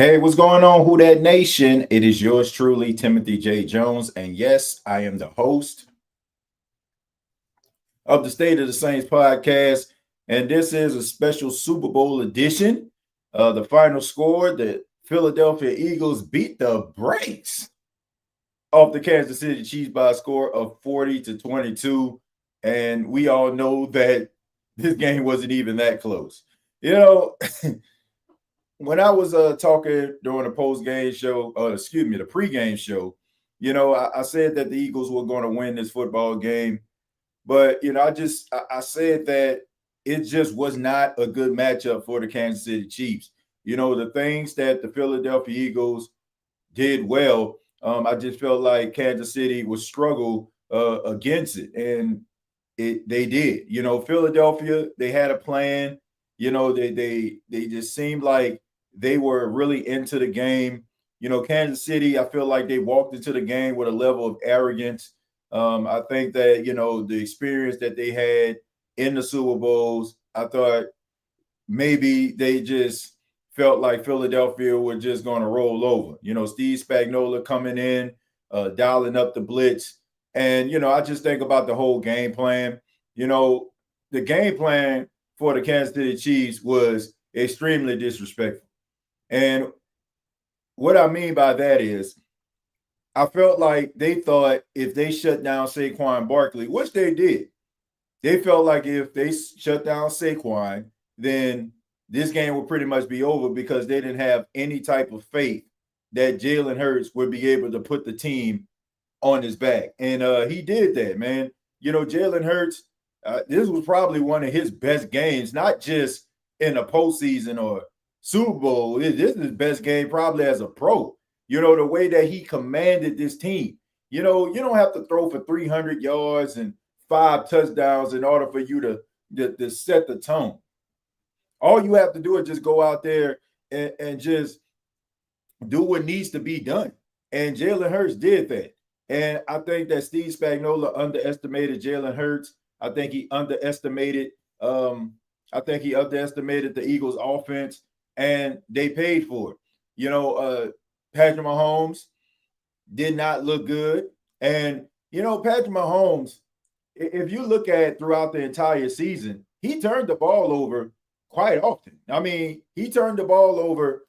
Hey, what's going on, Who That Nation? It is yours truly, Timothy J. Jones. And yes, I am the host of the State of the Saints podcast. And this is a special Super Bowl edition. The final score, the Philadelphia Eagles beat the brakes off the Kansas City Chiefs by a score of 40-22. And we all know that this game wasn't even that close. You know, when I was talking during the post game show, the pregame show, I said that the Eagles were going to win this football game, but I said that it just was not a good matchup for the Kansas City Chiefs. The things that the Philadelphia Eagles did well, I just felt like Kansas City would struggle against it, and they did. Philadelphia, they had a plan. They just seemed like they were really into the game. Kansas City, I feel like they walked into the game with a level of arrogance. I think that the experience that they had in the Super Bowls, I thought maybe they just felt like Philadelphia were just going to roll over. Steve Spagnuolo coming in, dialing up the blitz. And, I just think about the whole game plan. The game plan for the Kansas City Chiefs was extremely disrespectful. And what I mean by that is, I felt like they thought if they shut down Saquon Barkley, which they did, they felt like if they shut down Saquon, then this game would pretty much be over because they didn't have any type of faith that Jalen Hurts would be able to put the team on his back. And he did that, man. Jalen Hurts, this was probably one of his best games, not just in the postseason or Super Bowl. This is his best game probably as a pro. The way that he commanded this team. You don't have to throw for 300 yards and 5 touchdowns in order for you to set the tone. All you have to do is just go out there and just do what needs to be done. And Jalen Hurts did that. And I think that Steve Spagnuolo underestimated Jalen Hurts. I think he underestimated the Eagles' offense, and they paid for it. Patrick Mahomes did not look good. And, Patrick Mahomes, if you look at throughout the entire season, he turned the ball over quite often. I mean, he turned the ball over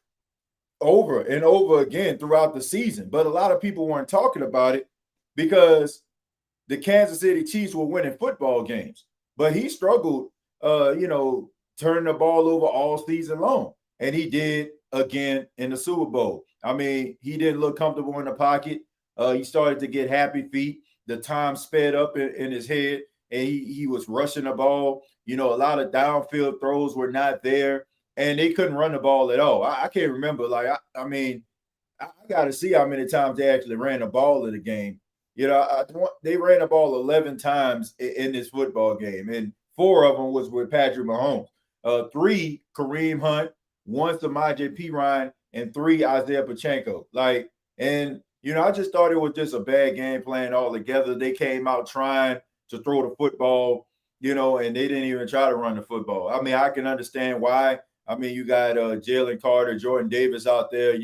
and over again throughout the season. But a lot of people weren't talking about it because the Kansas City Chiefs were winning football games. But he struggled, turning the ball over all season long. And he did again in the Super Bowl. I mean, he didn't look comfortable in the pocket. He started to get happy feet. The time sped up in his head, and he was rushing the ball. A lot of downfield throws were not there, and they couldn't run the ball at all. I can't remember. I got to see how many times they actually ran the ball in the game. They ran the ball 11 times in this football game, and 4 of them was with Patrick Mahomes. 3, Kareem Hunt, 1 Samaje Perine, and 3, Isaiah Pacheco. I just thought it was just a bad game plan altogether. They came out trying to throw the football, and they didn't even try to run the football. I mean, I can understand why. I mean, you got Jalen Carter, Jordan Davis out there,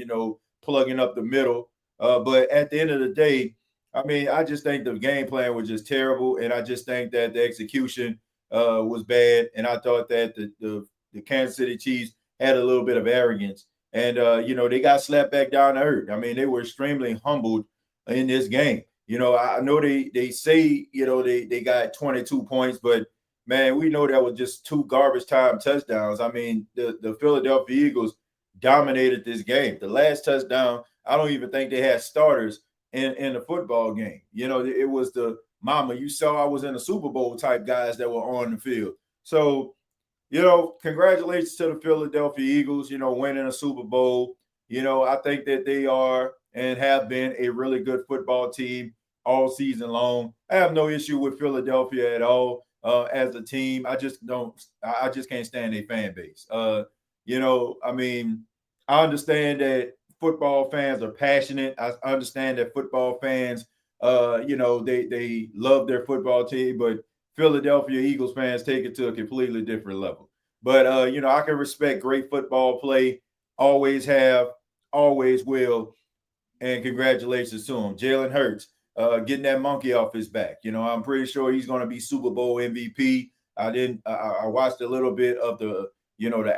plugging up the middle. But at the end of the day, I mean, I just think the game plan was just terrible, and I just think that the execution was bad. And I thought that the Kansas City Chiefs had a little bit of arrogance, and they got slapped back down to earth. I mean, they were extremely humbled in this game. I know they say they got 22 points, but man, we know that was just 2 garbage time touchdowns. I mean, the Philadelphia Eagles dominated this game. The last touchdown, I don't even think they had starters in the football game. It was the mama, you saw I was in a Super Bowl type guys that were on the field. So, congratulations to the Philadelphia Eagles, winning a Super Bowl. I think that they are and have been a really good football team all season long. I have no issue with Philadelphia at all as a team. I just can't stand their fan base. I mean, I understand that football fans are passionate. I understand that football fans, they love their football team, but Philadelphia Eagles fans take it to a completely different level. But I can respect great football play, always have. always will. And congratulations to him. Jalen Hurts, getting that monkey off his back. I'm pretty sure he's going to be Super Bowl MVP. I didn't. I watched a little bit of the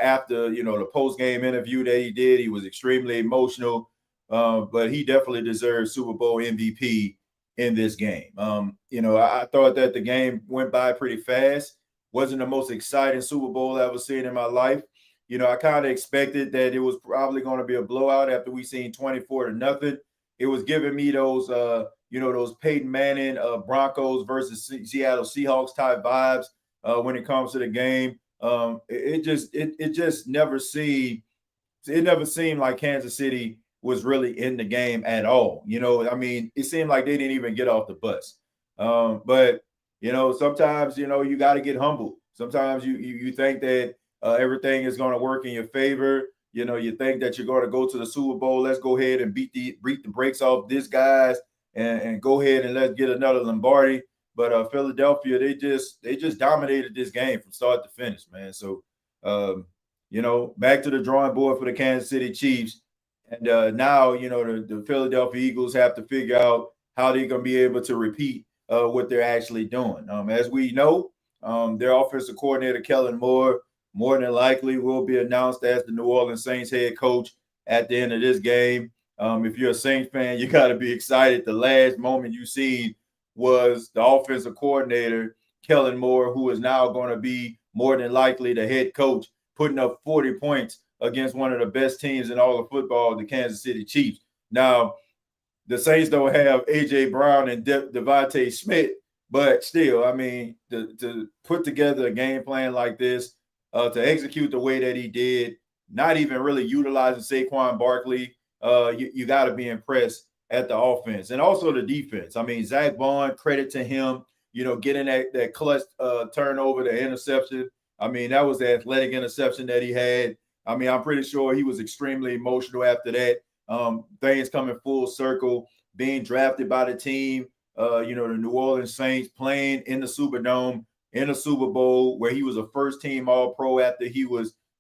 after, the post game interview that he did. He was extremely emotional, but he definitely deserves Super Bowl MVP in this game. I thought that the game went by pretty fast. Wasn't the most exciting Super Bowl I ever seen in my life. I kind of expected that it was probably going to be a blowout after we seen 24-0. It was giving me those Peyton Manning Broncos versus Seattle Seahawks type vibes when it comes to the game. It just never seemed like Kansas City was really in the game at all. It seemed like they didn't even get off the bus. But sometimes you got to get humble. Sometimes you think that everything is going to work in your favor. You think that you're going to go to the Super Bowl. Let's go ahead and beat the brakes off this guys and go ahead and let's get another Lombardi. But Philadelphia, they just dominated this game from start to finish, man. So back to the drawing board for the Kansas City Chiefs. And now, the Philadelphia Eagles have to figure out how they're going to be able to repeat what they're actually doing. As we know, their offensive coordinator, Kellen Moore, more than likely will be announced as the New Orleans Saints head coach at the end of this game. If you're a Saints fan, you got to be excited. The last moment you seen was the offensive coordinator, Kellen Moore, who is now going to be more than likely the head coach, putting up 40 points against one of the best teams in all of football, the Kansas City Chiefs. Now, the Saints don't have A.J. Brown and Devontae Smith, but still, to put together a game plan like this, to execute the way that he did, not even really utilizing Saquon Barkley, you got to be impressed at the offense and also the defense. Zach Bond, credit to him, getting that clutch turnover, the interception. That was the athletic interception that he had. I'm pretty sure he was extremely emotional after that. Things coming full circle, being drafted by the team, the New Orleans Saints, playing in the Superdome, in a Super Bowl, where he was a first-team All-Pro after he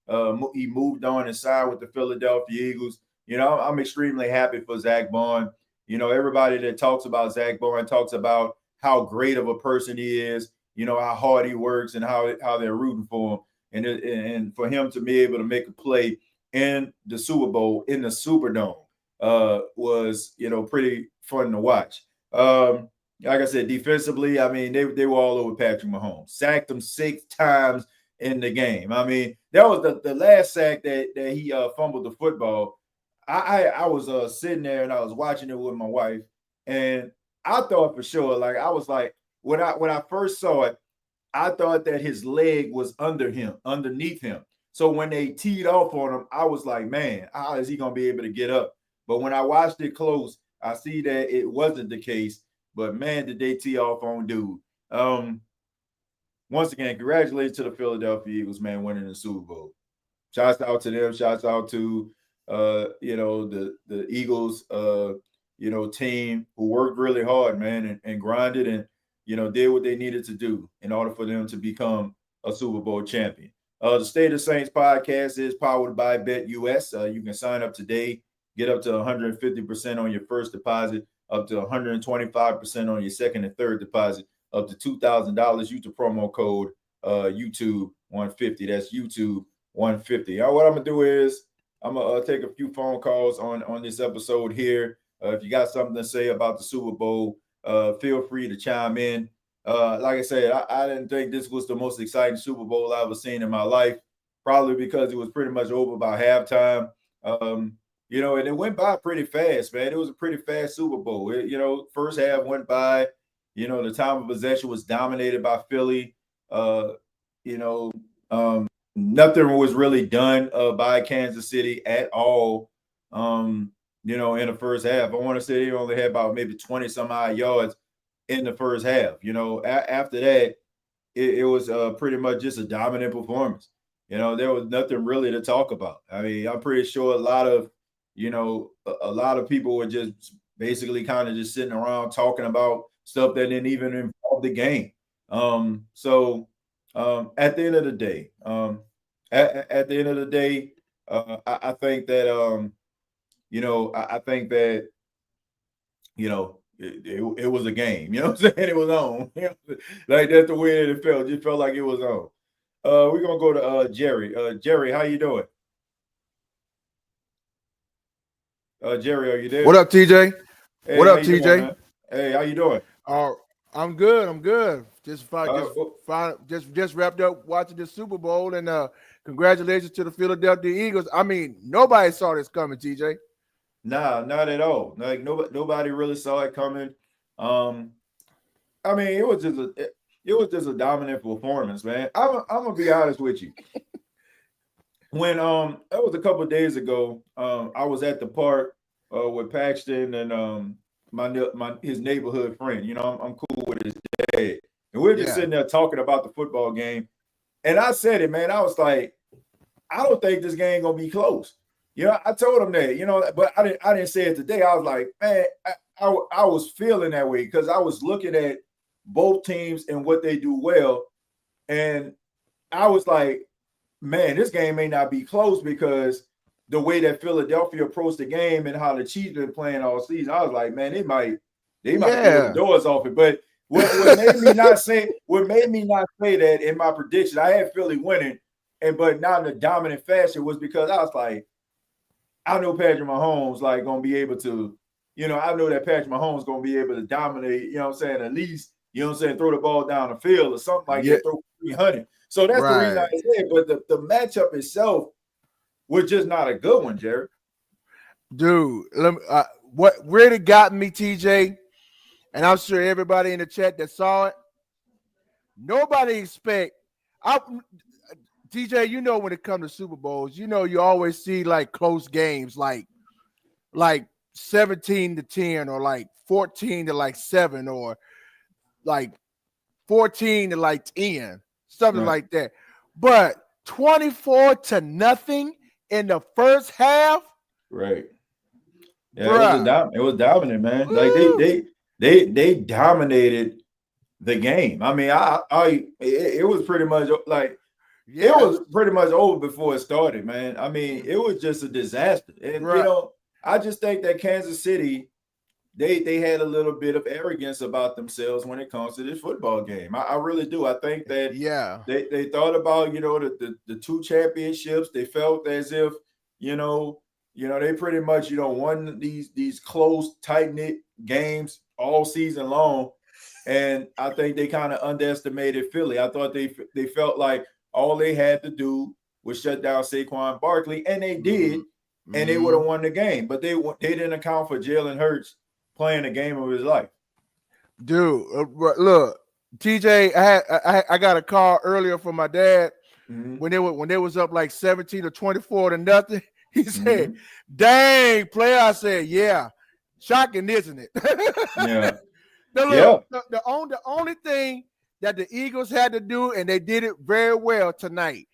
moved on and signed with the Philadelphia Eagles. I'm extremely happy for Zach Bond. Everybody that talks about Zach Bond talks about how great of a person he is, how hard he works and how they're rooting for him. And for him to be able to make a play in the Super Bowl, in the Superdome, was, pretty fun to watch. Like I said, defensively, they were all over Patrick Mahomes. Sacked him 6 times in the game. That was the last sack that he fumbled the football. I was sitting there and I was watching it with my wife, and I thought for sure, when I first saw it, I thought that his leg was underneath him. So when they teed off on him, I was like, man, how is he going to be able to get up? But when I watched it close, I see that it wasn't the case. But man, did they tee off on dude. Once again, congratulations to the Philadelphia Eagles, man, winning the Super Bowl. Shouts out to them. Shouts out to the Eagles team who worked really hard, man, and grinded and did what they needed to do in order for them to become a Super Bowl champion. The State of Saints podcast is powered by BetUS. You can sign up today, get up to 150% on your first deposit, up to 125% on your second and third deposit, up to $2,000. Use the promo code YouTube 150. That's YouTube 150. What I'm gonna do is I'm gonna take a few phone calls on this episode here. If you got something to say about the Super Bowl, feel free to chime in. Like I said, I didn't think this was the most exciting Super Bowl I've ever seen in my life, probably because it was pretty much over by halftime. And it went by pretty fast, man. It was a pretty fast Super Bowl. First half went by. The time of possession was dominated by Philly. Nothing was really done by Kansas City at all. In the first half. I want to say they only had about maybe 20 some odd yards in the first half. After that, it was pretty much just a dominant performance. There was nothing really to talk about. I'm pretty sure a lot of people were just basically kind of just sitting around talking about stuff that didn't even involve the game. At the end of the day, I think that I think that, it was a game. You know what I'm saying? It was on. Like that's the way that it felt. It just felt like it was on. We're gonna go to Jerry. Jerry, how you doing? Jerry, are you What there? up, TJ? What Hey, how up, you doing, TJ? man? Hey, how you doing? Uh, I'm good. I'm good. Oh, Just wrapped up watching the Super Bowl, and congratulations to the Philadelphia Eagles. I mean, nobody saw this coming, TJ. nah, not at all. Like nobody really saw it coming. Um, I mean, it was just a dominant performance, man. I'm gonna be honest with you. When that was a couple of days ago, I was at the park with Paxton and my his neighborhood friend. I'm cool with his dad, and we are just Yeah, sitting there talking about the football game. And I said it, man. I was like, I don't think this game gonna be close. I told him that, but I didn't say it today. I was like, man, I was feeling that way because I was looking at both teams and what they do well, and I was like, man, this game may not be close because the way that Philadelphia approached the game and how the Chiefs been playing all season, I was like, man, they might blow the yeah, doors off it. But what made me not say that in my prediction, I had Philly winning, but not in a dominant fashion, was because I was like, I know Patrick Mahomes like gonna be able to, I know that Patrick Mahomes gonna be able to dominate, you know what I'm saying, at least, throw the ball down the field or something like yeah. that, throw 300. So that's the reason I Right, said, but the matchup itself was just not a good one, Jared. dude. What really got me, TJ, and I'm sure everybody in the chat that saw it. Nobody expect. I TJ, when it comes to Super Bowls, you always see like close games, like 17-10 or like 14 to like 7 or like 14 to like 10, something Right, like that. But 24-0 in the first half, right. Yeah, bruh. it was dominant, man. Like they Woo. they they they dominated the game. I mean, it was pretty much like it Yeah, was pretty much over before it started, man. I mean, it was just a disaster. And bruh. I just think that Kansas City, they had a little bit of arrogance about themselves when it comes to this football game. I really do. I think that Yeah. they thought about, the two championships. They felt as if, you know, they pretty much, won these close, tight-knit games all season long. And I think they kind of underestimated Philly. I thought they felt like all they had to do was shut down Saquon Barkley, and they did, Mm-hmm. and they would Mm-hmm. have won the game. But they didn't account for Jalen Hurts playing the game of his life. Dude, look, TJ, I got a call earlier from my dad Mm-hmm. when they was up like 17 or 24-0. He said, Mm-hmm. "Dang, player." I said, "Yeah, shocking, isn't it?" Yeah. Now look, Yeah. the only thing that the Eagles had to do, and they did it very well tonight.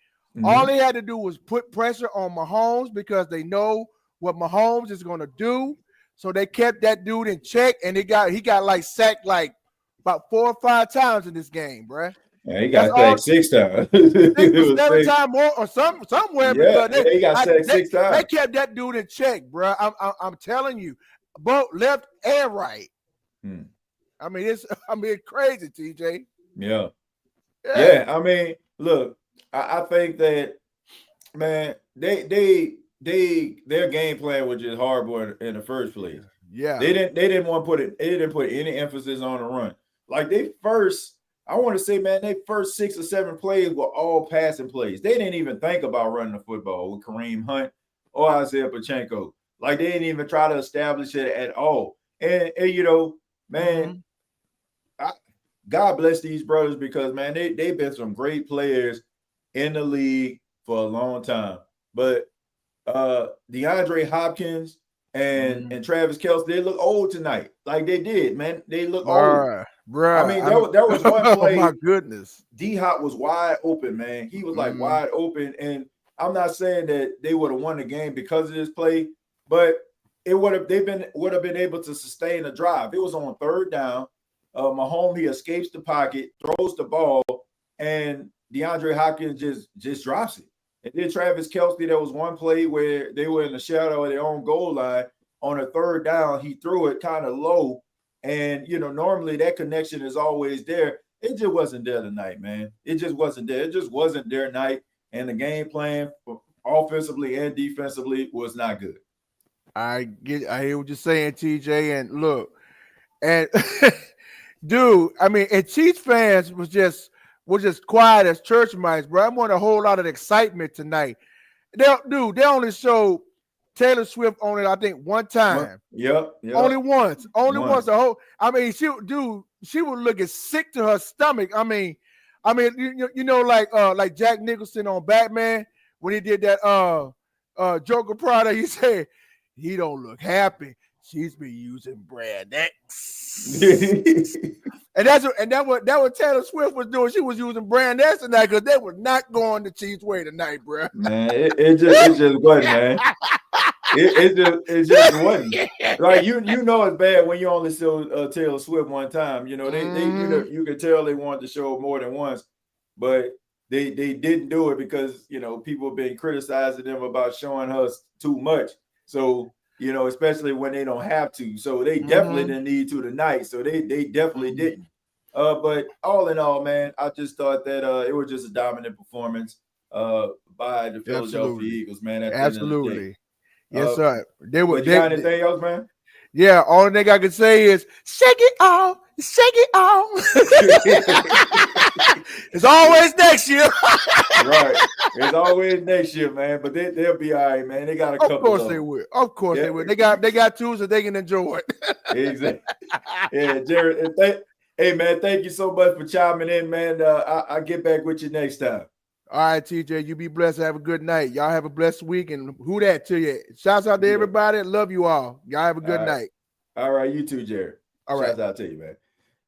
All Mm-hmm. they had to do was put pressure on Mahomes because they know what Mahomes is going to do. So they kept that dude in check, and he got like sacked like about 4 or 5 times in this game, bruh. Yeah, he That's got all, sacked 6 times. six or It was seven six. times more or somewhere Yeah, because yeah, he got sacked they, 6 times. they kept that dude in check, bruh. I'm telling you, both left and right. Hmm. I mean, it's crazy, TJ. Yeah. Yeah, Yeah. I mean, look, I think that, man, their game plan was just horrible in the first place. yeah. They didn't want to put it. They didn't put any emphasis on the run. Like I want to say, man, they first 6 or 7 plays were all passing plays. They didn't even think about running the football with Kareem Hunt or Isaiah Pacheco. Like they didn't even try to establish it at all. And man, Mm-hmm. I, God bless these brothers because, man, they've been some great players in the league for a long time. But DeAndre Hopkins and Mm-hmm. and Travis Kelce, they look old tonight. Like they did, man. They look old. Bruh, I bruh. mean, I there was one oh my play, goodness. D Hop was wide open, man. He was like Mm-hmm. wide open. And I'm not saying that they would have won the game because of this play, but it would have been able to sustain a drive. It was on third down. Mahomes, he escapes the pocket, throws the ball, and DeAndre Hopkins just drops it. And then Travis Kelce, there was one play where they were in the shadow of their own goal line on a third down. He threw it kind of low. And, normally that connection is always there. It just wasn't there tonight, man. It just wasn't there. It just wasn't their night. And the game plan offensively and defensively was not good. I hear what you're saying, TJ. And look, and dude, I mean, and Chiefs fans was just quiet as church mice, bro. I want a whole lot of excitement tonight. They only showed Taylor Swift on it, I think, one time. Yep. Only once. Once. The whole. I mean, she was looking sick to her stomach. I mean, like Jack Nicholson on Batman when he did that Joker product. He said he don't look happy. She's been using brand X. And that what Taylor Swift was doing. She was using brand X tonight because they were not going the Chiefs' way tonight, bro. Man, it just wasn't, man. It just wasn't. Like you know it's bad when you only saw Taylor Swift one time. You could tell they wanted to show more than once, but they didn't do it because people have been criticizing them about showing her too much. So especially when they don't have to. So they definitely didn't need to tonight. So they definitely didn't. But all in all, man, I just thought that it was just a dominant performance by the Philadelphia Eagles, man. Absolutely. Yes, sir. You got anything else, man? Yeah, only thing I can say is shake it off, shake it off. It's always next year. Right. It's always next year, man. But they'll be all right, man. They got a couple. Of course they will. Of course they will. They got tools that they can enjoy it. Exactly. Yeah, Jared. Hey, man, thank you so much for chiming in, man. I'll get back with you next time. All right, TJ, you be blessed. Have a good night. Y'all have a blessed week. And who that to you? Shouts out to everybody. Love you all. Y'all have a good night. All right, you too, Jared. All right. Shouts out to you, man.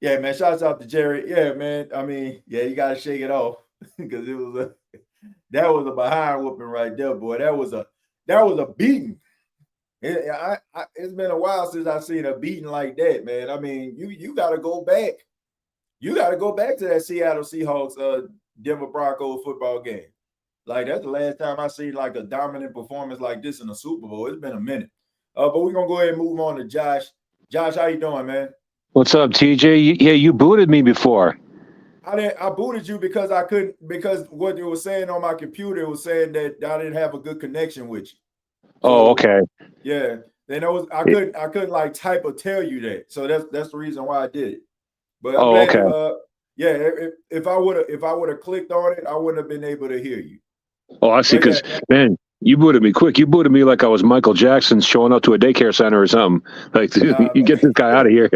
Yeah, man. Shouts out to Jared. Yeah, man. I mean, yeah, you gotta shake it off because that was a behind whooping right there, boy. That was a beating. It's been a while since I've seen a beating like that, man. I mean, you gotta go back. You gotta go back to that Seattle Seahawks Denver Broncos football game. Like that's the last time I seen like a dominant performance like this in a Super Bowl. It's been a minute. But we're gonna go ahead and move on to Josh. Josh, how you doing, man? What's up, TJ? You booted me before. I booted you because I couldn't, because what it was saying on my computer was saying that I didn't have a good connection with you. So, okay. Yeah. Then I couldn't like type or tell you that. So that's the reason why I did it. But I'm glad, okay. Yeah, if I would have clicked on it, I wouldn't have been able to hear you. Oh, I see. Because man, you booted me quick. You booted me like I was Michael Jackson showing up to a daycare center or something. Like, you get this guy out of here.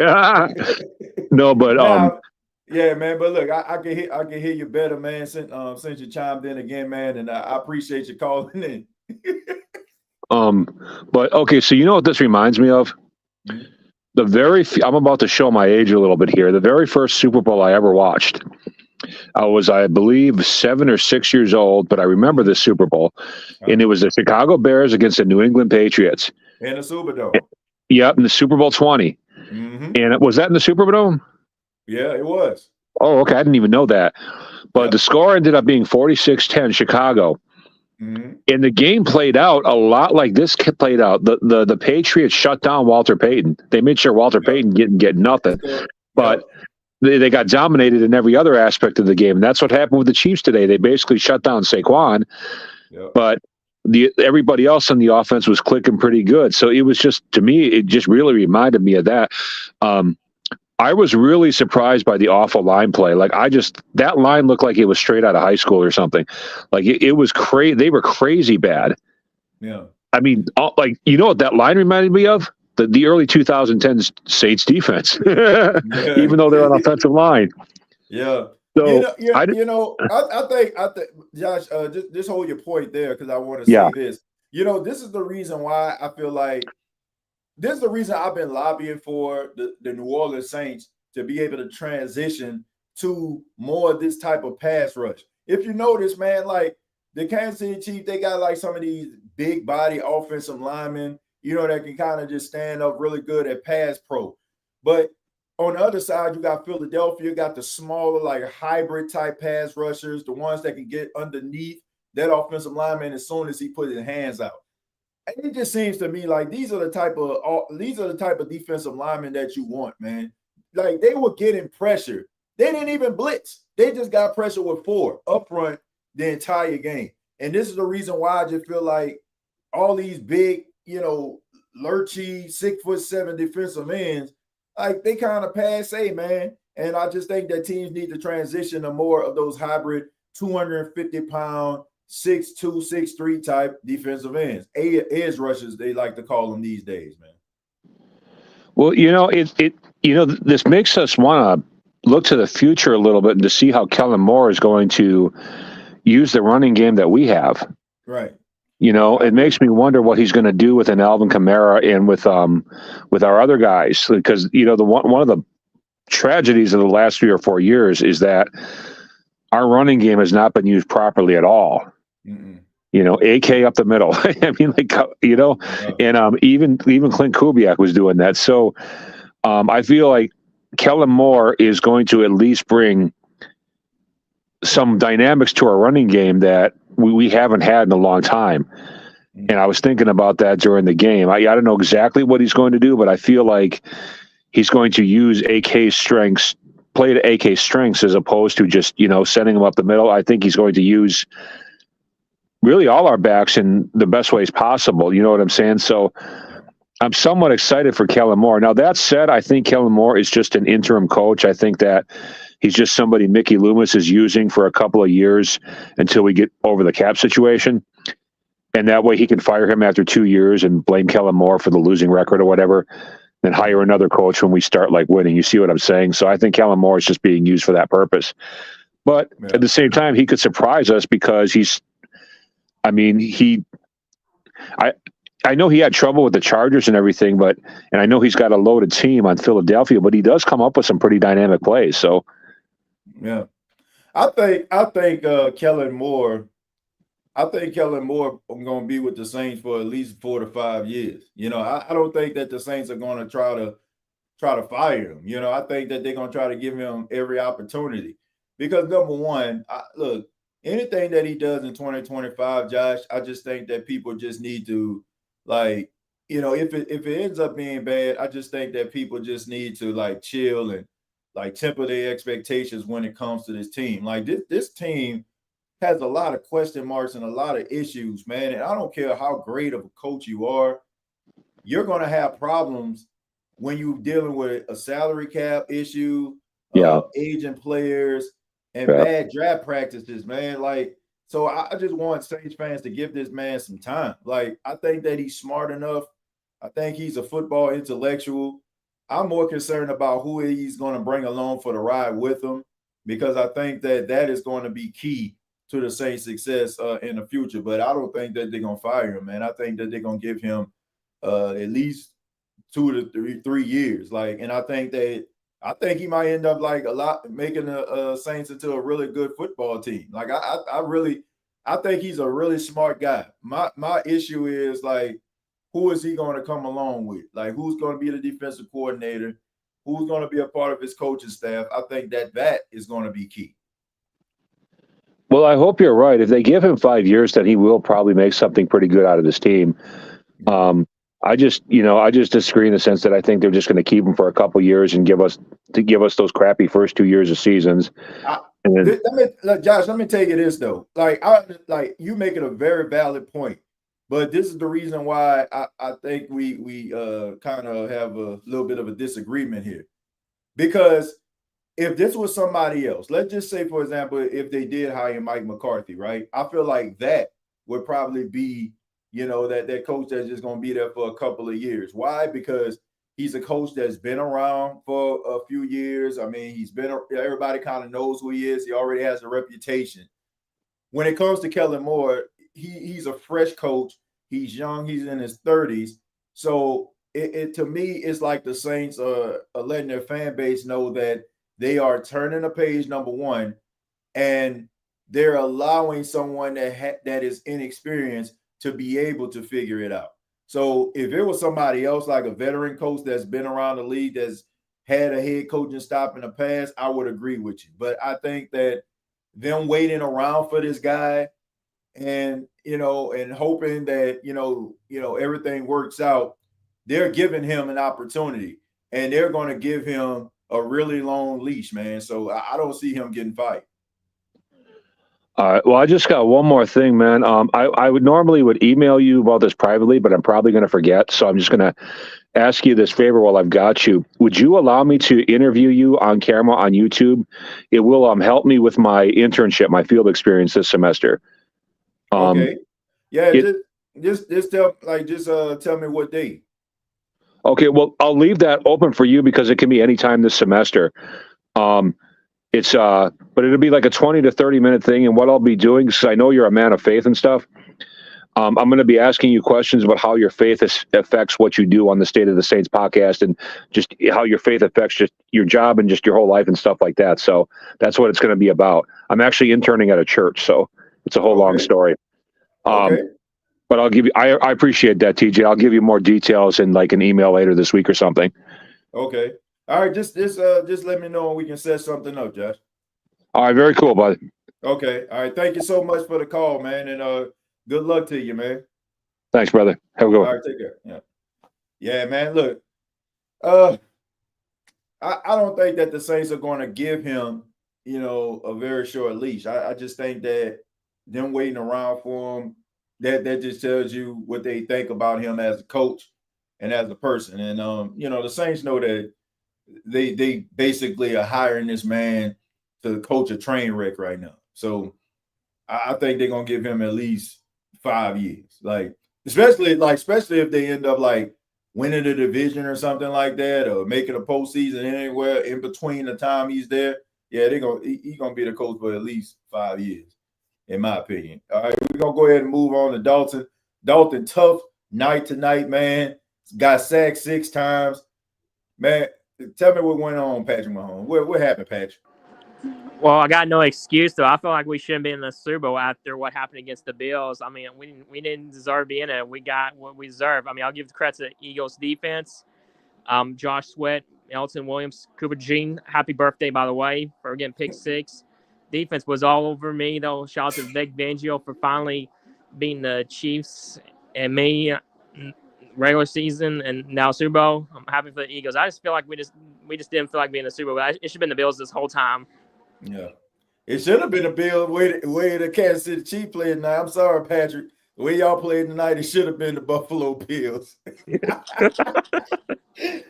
No, but yeah, man. But look, I can hear you better, man. Since you chimed in again, man, and I appreciate you calling in. But okay, so you know what this reminds me of? Mm-hmm. I'm about to show my age a little bit here. The very first Super Bowl I ever watched, I was, I believe, 7 or 6 years old, but I remember the Super Bowl, and it was the Chicago Bears against the New England Patriots. In the Superdome. Yep, in the Super Bowl 20. Mm-hmm. And was that in the Superdome? Yeah, it was. Oh, okay. I didn't even know that. But the score ended up being 46-10 Chicago. Mm-hmm. And the game played out a lot like this played out. The Patriots shut down Walter Payton. They made sure Walter Payton didn't get nothing. But they got dominated in every other aspect of the game. And that's what happened with the Chiefs today. They basically shut down Saquon. But everybody else on the offense was clicking pretty good. So it was just, to me, it just really reminded me of that. I was really surprised by the awful line play. Like that line looked like it was straight out of high school or something. Like it was crazy. They were crazy bad. Yeah. I mean, like, you know what that line reminded me of? The early 2010s Saints defense, even though they're on offensive line. Yeah. So I think Josh, just hold your point there because I want to say this. This is the reason why I feel like this is the reason I've been lobbying for the New Orleans Saints to be able to transition to more of this type of pass rush. If you notice, man, like the Kansas City Chiefs, they got like some of these big body offensive linemen, that can kind of just stand up really good at pass pro. But on the other side, you got Philadelphia, got the smaller, like hybrid type pass rushers, the ones that can get underneath that offensive lineman as soon as he put his hands out. And it just seems to me like these are the type of defensive linemen that you want, man. Like they were getting pressure. They didn't even blitz. They just got pressure with 4 up front the entire game. And this is the reason why I just feel like all these big, lurchy 6'7" defensive ends, like they kind of passe, man. And I just think that teams need to transition to more of those hybrid 250-pound 6'2", 6'3" type defensive ends. Edge rushers, they like to call them these days, man. Well, this makes us want to look to the future a little bit and to see how Kellen Moore is going to use the running game that we have. Right. It makes me wonder what he's going to do with an Alvin Kamara and with our other guys, because one of the tragedies of the last 3 or 4 years is that our running game has not been used properly at all. Mm-mm. AK up the middle. I mean, and even Clint Kubiak was doing that. So I feel like Kellen Moore is going to at least bring some dynamics to our running game that we haven't had in a long time. And I was thinking about that during the game. I don't know exactly what he's going to do, but I feel like he's going to use AK's strengths, play to AK's strengths, as opposed to just, sending him up the middle. I think he's going to use really all our backs in the best ways possible. You know what I'm saying? So I'm somewhat excited for Kellen Moore. Now, that said, I think Kellen Moore is just an interim coach. I think that he's just somebody Mickey Loomis is using for a couple of years until we get over the cap situation. And that way he can fire him after 2 years and blame Kellen Moore for the losing record or whatever, then hire another coach when we start winning. You see what I'm saying? So I think Kellen Moore is just being used for that purpose. But at the same time, he could surprise us because I know he had trouble with the Chargers and everything, and I know he's got a loaded team on Philadelphia, but he does come up with some pretty dynamic plays. So, yeah, I think Kellen Moore. I think Kellen Moore going to be with the Saints for at least 4 to 5 years. I don't think that the Saints are going to try to fire him. I think that they're going to try to give him every opportunity because number one, look, anything that he does in 2025, Josh, I just think that people just need to if it ends up being bad, I just think that people just need to chill and temper their expectations when it comes to this team. This team has a lot of question marks and a lot of issues, man. And I don't care how great of a coach you are, you're going to have problems when you're dealing with a salary cap issue, aging players, and bad draft practices, man. So I just want Saints fans to give this man some time. I think that he's smart enough. I think he's a football intellectual. I'm more concerned about who he's going to bring along for the ride with him because I think that is going to be key to the Saints' success in the future. But I don't think that they're going to fire him, man. I think that they're going to give him at least 2 to 3 years. And I think he might end up making the Saints into a really good football team. I think he's a really smart guy. My issue is who is he going to come along with? Who's going to be the defensive coordinator? Who's going to be a part of his coaching staff? I think that is going to be key. Well, I hope you're right. If they give him 5 years, then he will probably make something pretty good out of this team. I just disagree in the sense that I think they're just going to keep him for a couple years and give us those crappy first 2 years of seasons. Josh, let me tell you this though. You making a very valid point, but this is the reason why I think we kind of have a little bit of a disagreement here, because if this was somebody else, let's just say, for example, if they did hire Mike McCarthy, right? I feel like that would probably be, that coach that's just going to be there for a couple of years. Why? Because he's a coach that's been around for a few years. I mean, everybody kind of knows who he is. He already has a reputation. When it comes to Kellen Moore, he's a fresh coach. He's young. He's in his 30s. So it to me, it's like the Saints are letting their fan base know that they are turning a page, number one, and they're allowing someone that is inexperienced to be able to figure it out. So if it was somebody else, like a veteran coach that's been around the league, that's had a head coaching stop in the past, I would agree with you. But I think that them waiting around for this guy and and hoping that everything works out, they're giving him an opportunity, and they're going to give him a really long leash, man. So I don't see him getting fired. All right. Well, I just got one more thing, man. I would normally email you about this privately, but I'm probably going to forget. So I'm just going to ask you this favor while I've got you. Would you allow me to interview you on camera on YouTube? It will help me with my internship, my field experience this semester. Okay. Yeah. Just tell me what day. Okay. Well, I'll leave that open for you because it can be any time this semester. But it'll be like a 20 to 30-minute thing. And what I'll be doing, because I know you're a man of faith and stuff, I'm going to be asking you questions about how your faith affects what you do on the State of the Saints podcast, and just how your faith affects just your job and just your whole life and stuff like that. So that's what it's going to be about. I'm actually interning at a church, so it's a whole long story. Okay. But I'll give you, I appreciate that, TJ. I'll give you more details in like an email later this week or something. Okay. All right, just let me know when we can set something up, Josh. All right, very cool, bud. Okay. All right. Thank you so much for the call, man, and good luck to you, man. Thanks, brother. Have a good one. All right, take care. Yeah, man. Look, I don't think that the Saints are going to give him, a very short leash. I just think that them waiting around for him, that just tells you what they think about him as a coach and as a person. And the Saints know that they basically are hiring this man to coach a train wreck right now. So I think they're gonna give him at least 5 years. Like, especially if they end up like winning the division or something like that, or making a postseason anywhere in between the time he's there. Yeah, he's gonna be the coach for at least 5 years, in my opinion. All right, we're gonna go ahead and move on to Dalton. Dalton, tough night tonight, man. Got sacked 6 times. Man, tell me what went on, Patrick Mahomes. What happened, Patrick? Well, I got no excuse, though. I feel like we shouldn't be in the Super Bowl after what happened against the Bills. I mean, we didn't deserve to be in it. We got what we deserve. I mean, I'll give the credit to the Eagles defense. Josh Sweat, Elton Williams, Cooper Jean. Happy birthday, by the way, for getting pick 6. Defense was all over me, though. Shout out to Vic Fangio for finally beating the Chiefs and me regular season and now Super Bowl. I'm happy for the Eagles. I just feel like we just didn't feel like being in the Super Bowl. It should have been the Bills this whole time. Yeah. It should have been a Bill way the Kansas City Chiefs played tonight. I'm sorry, Patrick. The way y'all played tonight, it should have been the Buffalo Bills.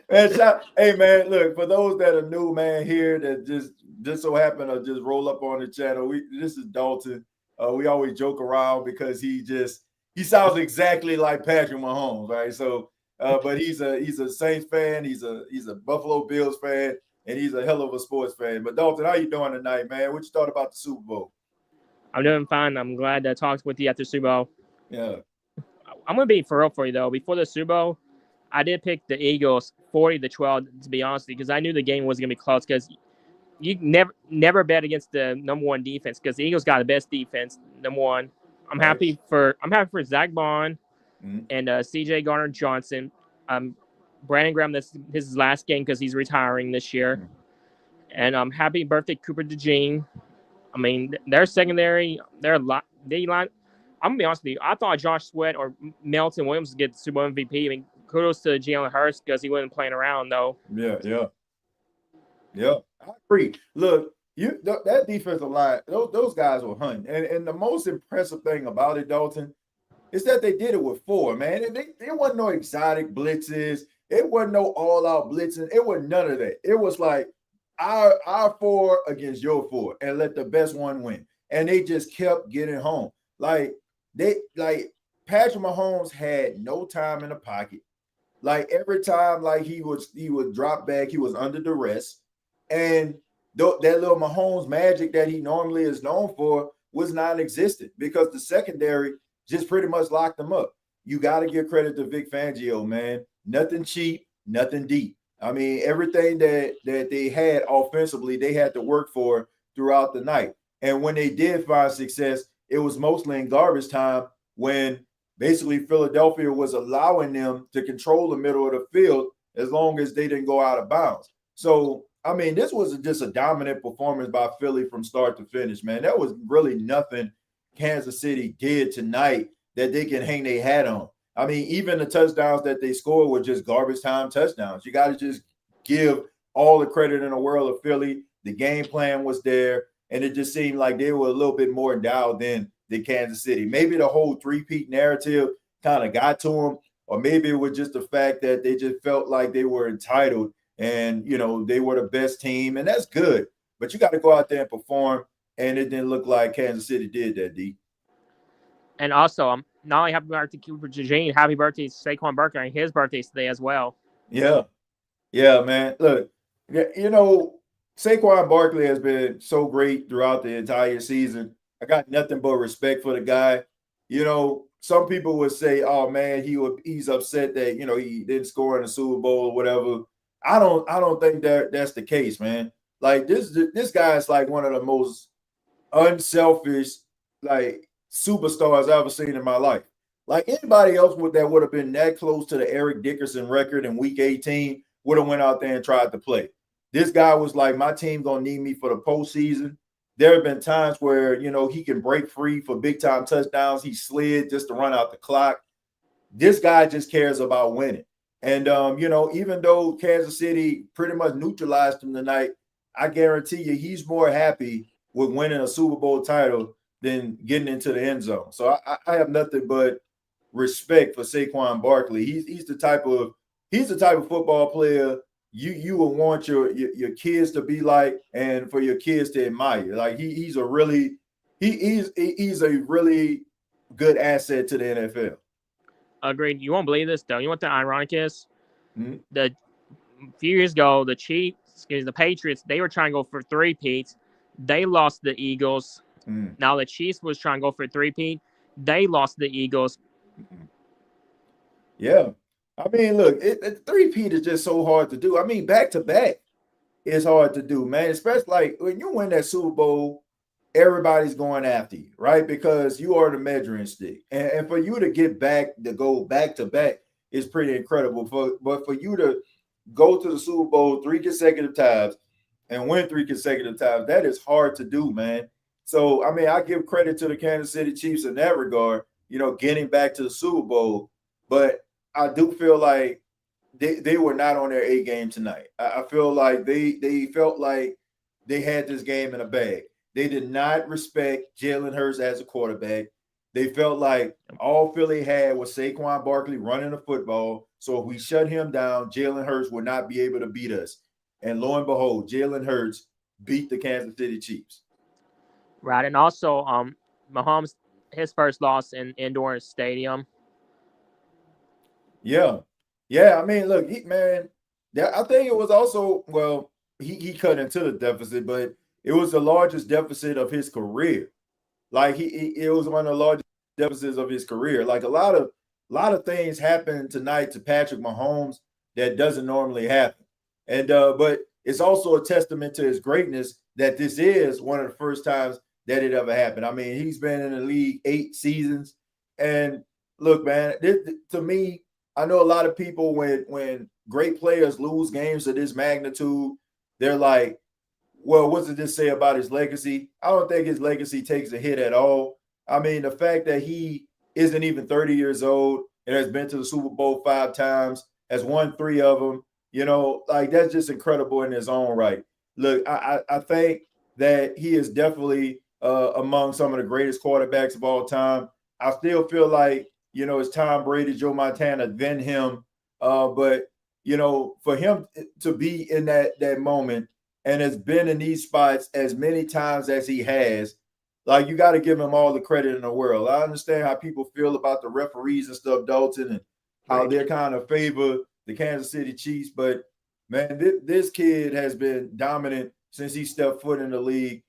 Hey, man, look, for those that are new, man, here that just so happen to just roll up on the channel, this is Dalton. We always joke around because he sounds exactly like Patrick Mahomes, right? So, but he's a Saints fan, he's a Buffalo Bills fan, and he's a hell of a sports fan. But Dalton, how you doing tonight, man? What you thought about the Super Bowl? I'm doing fine. I'm glad to talk with you after Super Bowl. Yeah. I'm going to be for real for you, though. Before the Super Bowl, I did pick the Eagles 40-12, to be honest, because I knew the game was going to be close, because you never bet against the number one defense, because the Eagles got the best defense, number one. I'm happy for Zach Bond and C.J. Gardner-Johnson. Brandon Graham, this is his last game because he's retiring this year. And happy birthday, Cooper DeJean. I mean, their secondary, I'm going to be honest with you. I thought Josh Sweat or Melton Williams would get the Super Bowl MVP. I mean, kudos to Jalen Hurts because he wasn't playing around, though. Yeah. I agree. Look, that defensive line, those guys were hunting. And the most impressive thing about it, Dalton, is that they did it with 4, man. And there wasn't no exotic blitzes. It wasn't no all-out blitzing. It was none of that. It was like our 4 against your 4 and let the best one win. And they just kept getting home. Like Patrick Mahomes had no time in the pocket. Like every time, like he would drop back, he was under duress. And that little Mahomes magic that he normally is known for was non-existent because the secondary just pretty much locked them up. You got to give credit to Vic Fangio, man. Nothing cheap, nothing deep. I mean, everything that they had offensively, they had to work for throughout the night. And when they did find success, it was mostly in garbage time when basically Philadelphia was allowing them to control the middle of the field as long as they didn't go out of bounds. So, I mean, this was just a dominant performance by Philly from start to finish, man. There was really nothing Kansas City did tonight that they can hang their hat on. I mean, even the touchdowns that they scored were just garbage time touchdowns. You got to just give all the credit in the world of Philly. The game plan was there, and it just seemed like they were a little bit more endowed than Kansas City. Maybe the whole three-peat narrative kind of got to them, or maybe it was just the fact that they just felt like they were entitled and, you know, they were the best team, and that's good. But you got to go out there and perform, and it didn't look like Kansas City did that, D. And also, not only happy birthday to Cooper DeJean, happy birthday to Saquon Barkley, and his birthday's today as well. Yeah. Yeah, man. Look, you know, Saquon Barkley has been so great throughout the entire season. I got nothing but respect for the guy. You know, some people would say, "Oh man, he's upset that, you know, he didn't score in the Super Bowl or whatever." I don't think that's the case, man. Like this guy is like one of the most unselfish, like, superstars I've ever seen in my life. Like anybody else that would have been that close to the Eric Dickerson record in Week 18 would have went out there and tried to play. This guy was like, my team gonna need me for the postseason. There have been times where, you know, he can break free for big time touchdowns. He slid just to run out the clock. This guy just cares about winning. And you know, even though Kansas City pretty much neutralized him tonight, I guarantee you he's more happy with winning a Super Bowl title than getting into the end zone. So I have nothing but respect for Saquon Barkley. He's the type of football player you will want your kids to be like, and for your kids to admire. Like he's a really good asset to the NFL. Agreed. You won't believe this though. You know what the ironic is? Mm-hmm. A few years ago, the Patriots, they were trying to go for three-peats. They lost the Eagles. Now the Chiefs was trying to go for three-peat. They lost the Eagles. Yeah. I mean, look, three-peat is just so hard to do. I mean, back-to-back is hard to do, man. Especially like when you win that Super Bowl, everybody's going after you, right? Because you are the measuring stick. And for you to go back-to-back is pretty incredible. But for you to go to the Super Bowl 3 consecutive times and win 3 consecutive times, that is hard to do, man. So, I mean, I give credit to the Kansas City Chiefs in that regard, you know, getting back to the Super Bowl. But I do feel like they were not on their A game tonight. I feel like they felt like they had this game in a bag. They did not respect Jalen Hurts as a quarterback. They felt like all Philly had was Saquon Barkley running the football. So if we shut him down, Jalen Hurts would not be able to beat us. And lo and behold, Jalen Hurts beat the Kansas City Chiefs. Right, and also Mahomes, his first loss in indoor stadium. Yeah. I mean, look, I think it was also, well, he cut into the deficit, but it was the largest deficit of his career. Like it was one of the largest deficits of his career. Like a lot of things happened tonight to Patrick Mahomes that doesn't normally happen. And but it's also a testament to his greatness that this is one of the first times that it ever happened. I mean, he's been in the league 8 seasons. And look, man, to me, I know a lot of people when great players lose games of this magnitude, they're like, well, what does this say about his legacy? I don't think his legacy takes a hit at all. I mean, the fact that he isn't even 30 years old and has been to the Super Bowl 5 times, has won 3 of them, you know, like that's just incredible in his own right. Look, I think that he is definitely among some of the greatest quarterbacks of all time. I still feel like, you know, it's Tom Brady, Joe Montana, then him. But, you know, for him to be in that moment and has been in these spots as many times as he has, like, you got to give him all the credit in the world. I understand how people feel about the referees and stuff, Dalton, and how they're kind of favor the Kansas City Chiefs. But, man, this kid has been dominant since he stepped foot in the league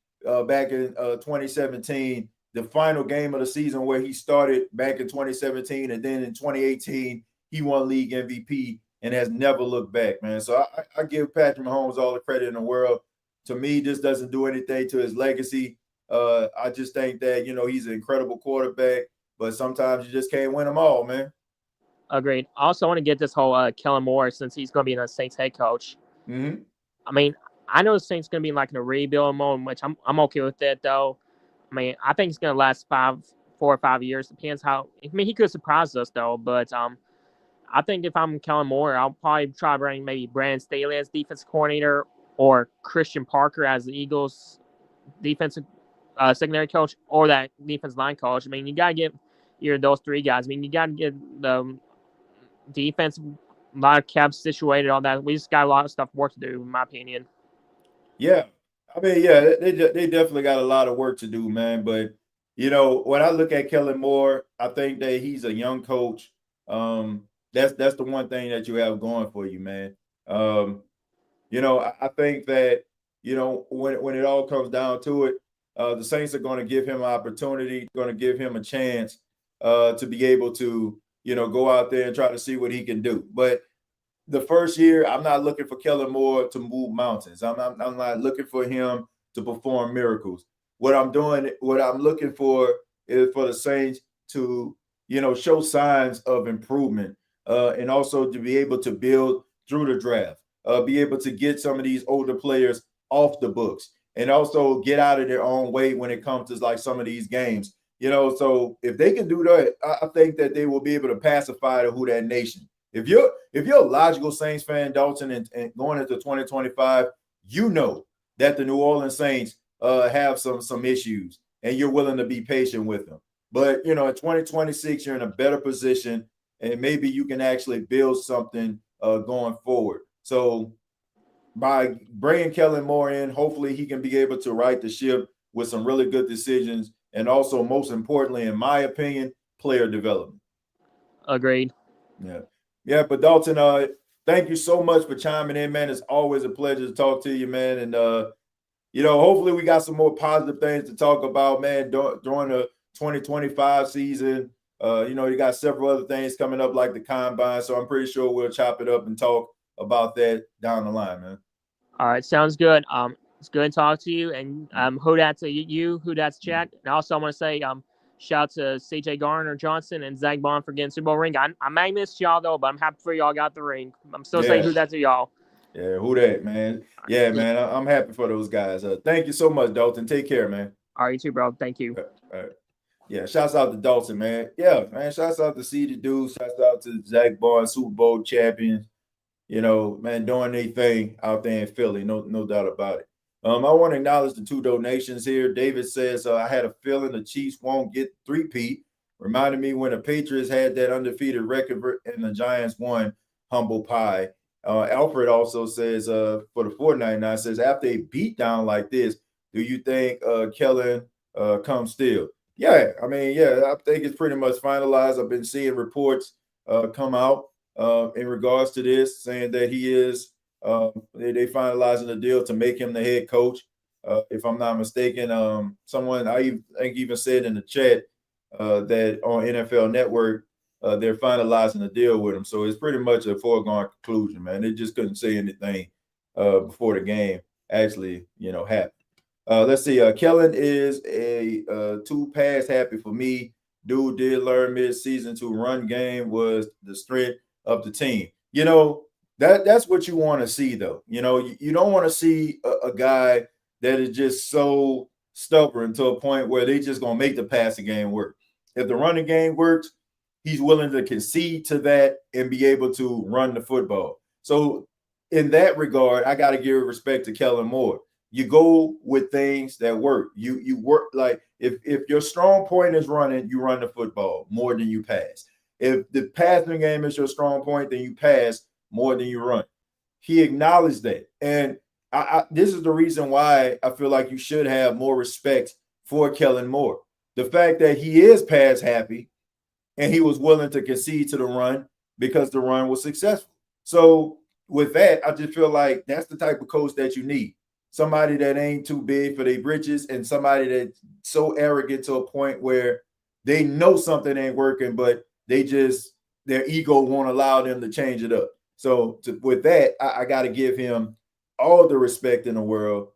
back in 2017. The final game of the season where he started back in 2017, and then in 2018, he won league MVP and has never looked back, man. So I give Patrick Mahomes all the credit in the world. To me, this doesn't do anything to his legacy. I just think that, you know, he's an incredible quarterback, but sometimes you just can't win them all, man. Agreed. I also want to get this whole Kellen Moore, since he's going to be the Saints head coach. Mm-hmm. I mean, I know the Saints going to be like in a rebuild mode, which I'm okay with that, though. I mean, I think it's going to last 4 or 5 years. Depends how. I mean, he could surprise us though. But I think if I'm Kellen Moore, I'll probably try to bring maybe Brandon Staley as defensive coordinator or Christian Parker as the Eagles' defensive secondary coach or that defense line coach. I mean, you got to get those three guys. I mean, you got to get the defense, a lot of caps situated, all that. We just got a lot of stuff work to do, in my opinion. Yeah, I mean, yeah, they definitely got a lot of work to do, man. But when I look at Kellen Moore, I think that he's a young coach. That's the one thing that you have going for you, man. I think that when it all comes down to it, the Saints are going to give him an opportunity, going to give him a chance to be able to go out there and try to see what he can do. But the first year, I'm not looking for Kellen Moore to move mountains. I'm not looking for him to perform miracles. What I'm looking for is for the Saints to, show signs of improvement and also to be able to build through the draft, be able to get some of these older players off the books and also get out of their own way when it comes to like some of these games. So if they can do that, I think that they will be able to pacify the Who Dat Nation. If you're a logical Saints fan, Dalton, and going into 2025, you know that the New Orleans Saints have some issues, and you're willing to be patient with them. But in 2026, you're in a better position, and maybe you can actually build something going forward. So by bringing Kellen Moore in, hopefully he can be able to right the ship with some really good decisions, and also most importantly, in my opinion, player development. Agreed. Yeah, but Dalton, thank you so much for chiming in, man. It's always a pleasure to talk to you, man. And hopefully we got some more positive things to talk about, man, during the 2025 season. You got several other things coming up like the combine, so I'm pretty sure we'll chop it up and talk about that down the line, man. All right, sounds good. It's good to talk to you, and who that's Jack. And also I want to say shout out to CJ Garner Johnson and Zach Bond for getting Super Bowl ring. I may miss y'all though, but I'm happy for y'all got the ring. I'm still saying who that's to y'all. Yeah, who that, man? Yeah, man. I'm happy for those guys. Thank you so much, Dalton. Take care, man. All right, you too, bro. Thank you. All right. Yeah, shouts out to Dalton, man. Yeah, man. Shouts out to CD Dude. Shouts out to Zach Bond, Super Bowl champions. Man, doing their thing out there in Philly. No doubt about it. I want to acknowledge the 2 donations here. David says, I had a feeling the Chiefs won't get 3-peat. Reminded me when the Patriots had that undefeated record and the Giants won. Humble pie. Alfred also says, for the 499, says, after a beat down like this, do you think Kellen comes still? Yeah, I mean, I think it's pretty much finalized. I've been seeing reports come out in regards to this, saying that he is they finalizing the deal to make him the head coach. If I'm not mistaken, someone I think even said in the chat that on NFL Network they're finalizing the deal with him. So it's pretty much a foregone conclusion, man. They just couldn't say anything before the game actually, happened. Let's see. Kellen is a 2-pass happy for me. Dude did learn mid-season to run game was the strength of the team. That's what you want to see, though. You don't want to see a guy that is just so stubborn to a point where they just gonna make the passing game work. If the running game works, he's willing to concede to that and be able to run the football. So in that regard, I got to give respect to Kellen Moore. You go with things that work. You work like if your strong point is running, you run the football more than you pass. If the passing game is your strong point, then you pass more than you run. He acknowledged that. And this is the reason why I feel like you should have more respect for Kellen Moore. The fact that he is pass happy and he was willing to concede to the run because the run was successful. So with that, I just feel like that's the type of coach that you need. Somebody that ain't too big for their britches and somebody that's so arrogant to a point where they know something ain't working, but their ego won't allow them to change it up. So with that, I got to give him all the respect in the world,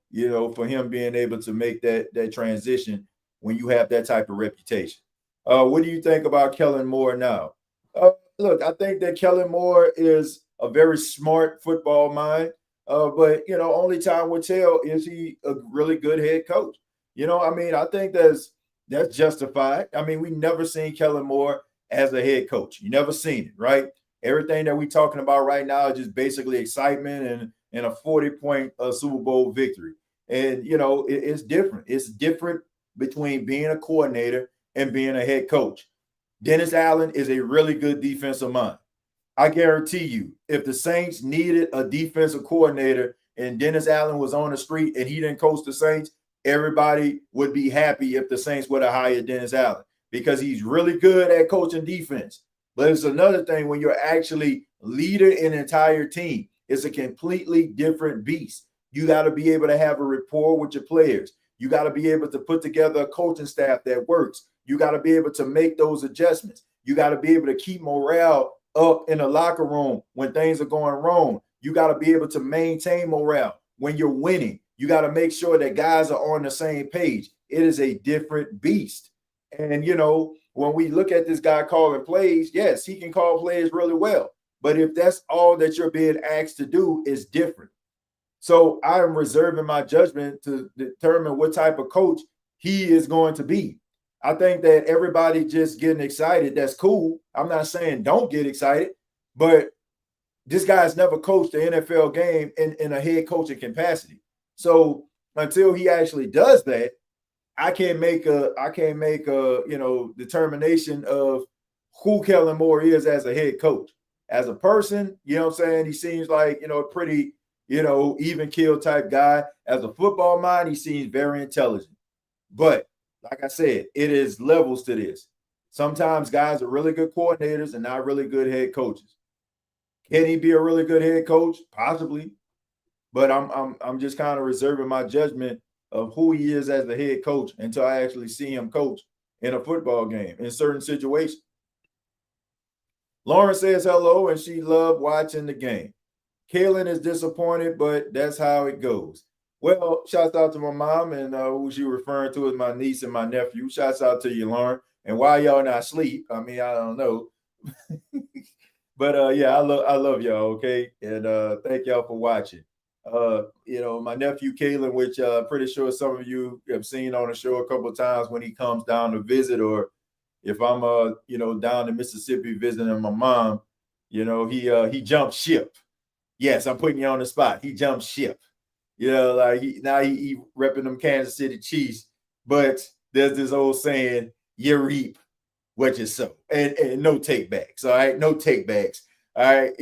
for him being able to make that transition when you have that type of reputation. What do you think about Kellen Moore now? Look, I think that Kellen Moore is a very smart football mind, but only time will tell, is he a really good head coach? I mean, I think that's justified. I mean, we never seen Kellen Moore as a head coach. You never seen it, right? Everything that we're talking about right now is just basically excitement and a 40-point Super Bowl victory. And, it's different. It's different between being a coordinator and being a head coach. Dennis Allen is a really good defensive mind. I guarantee you, if the Saints needed a defensive coordinator and Dennis Allen was on the street and he didn't coach the Saints, everybody would be happy if the Saints would have hired Dennis Allen because he's really good at coaching defense. But it's another thing when you're actually leading an entire team. It's a completely different beast. You got to be able to have a rapport with your players. You got to be able to put together a coaching staff that works. You got to be able to make those adjustments. You got to be able to keep morale up in the locker room when things are going wrong. You got to be able to maintain morale when you're winning. You got to make sure that guys are on the same page. It is a different beast. And, when we look at this guy calling plays, yes, he can call plays really well. But if that's all that you're being asked to do, is different. So I am reserving my judgment to determine what type of coach he is going to be. I think that everybody just getting excited, that's cool. I'm not saying don't get excited, but this guy's never coached the NFL game in a head coaching capacity. So until he actually does that, I can't make a determination of who Kellen Moore is as a head coach. As a person, he seems like, a pretty, even keel type guy. As a football mind, he seems very intelligent. But like I said, it is levels to this. Sometimes guys are really good coordinators and not really good head coaches. Can he be a really good head coach? Possibly. But I'm just kind of reserving my judgment of who he is as the head coach until I actually see him coach in a football game in certain situations. Lauren says hello and she loved watching the game. Kaylin is disappointed, but that's how it goes. Well, shouts out to my mom and who she referring to as my niece and my nephew. Shouts out to you, Lauren. And why y'all not asleep? I mean, I don't know. But yeah, I love y'all, okay? And thank y'all for watching. My nephew Kalen, which pretty sure some of you have seen on the show a couple of times when he comes down to visit, or if I'm down in Mississippi visiting my mom, he jumped ship. Yes, I'm putting you on the spot. He jumped ship. Like he repping them Kansas City Chiefs. But there's this old saying, you reap what you sow. And no takebacks. All right, no takebacks. All right,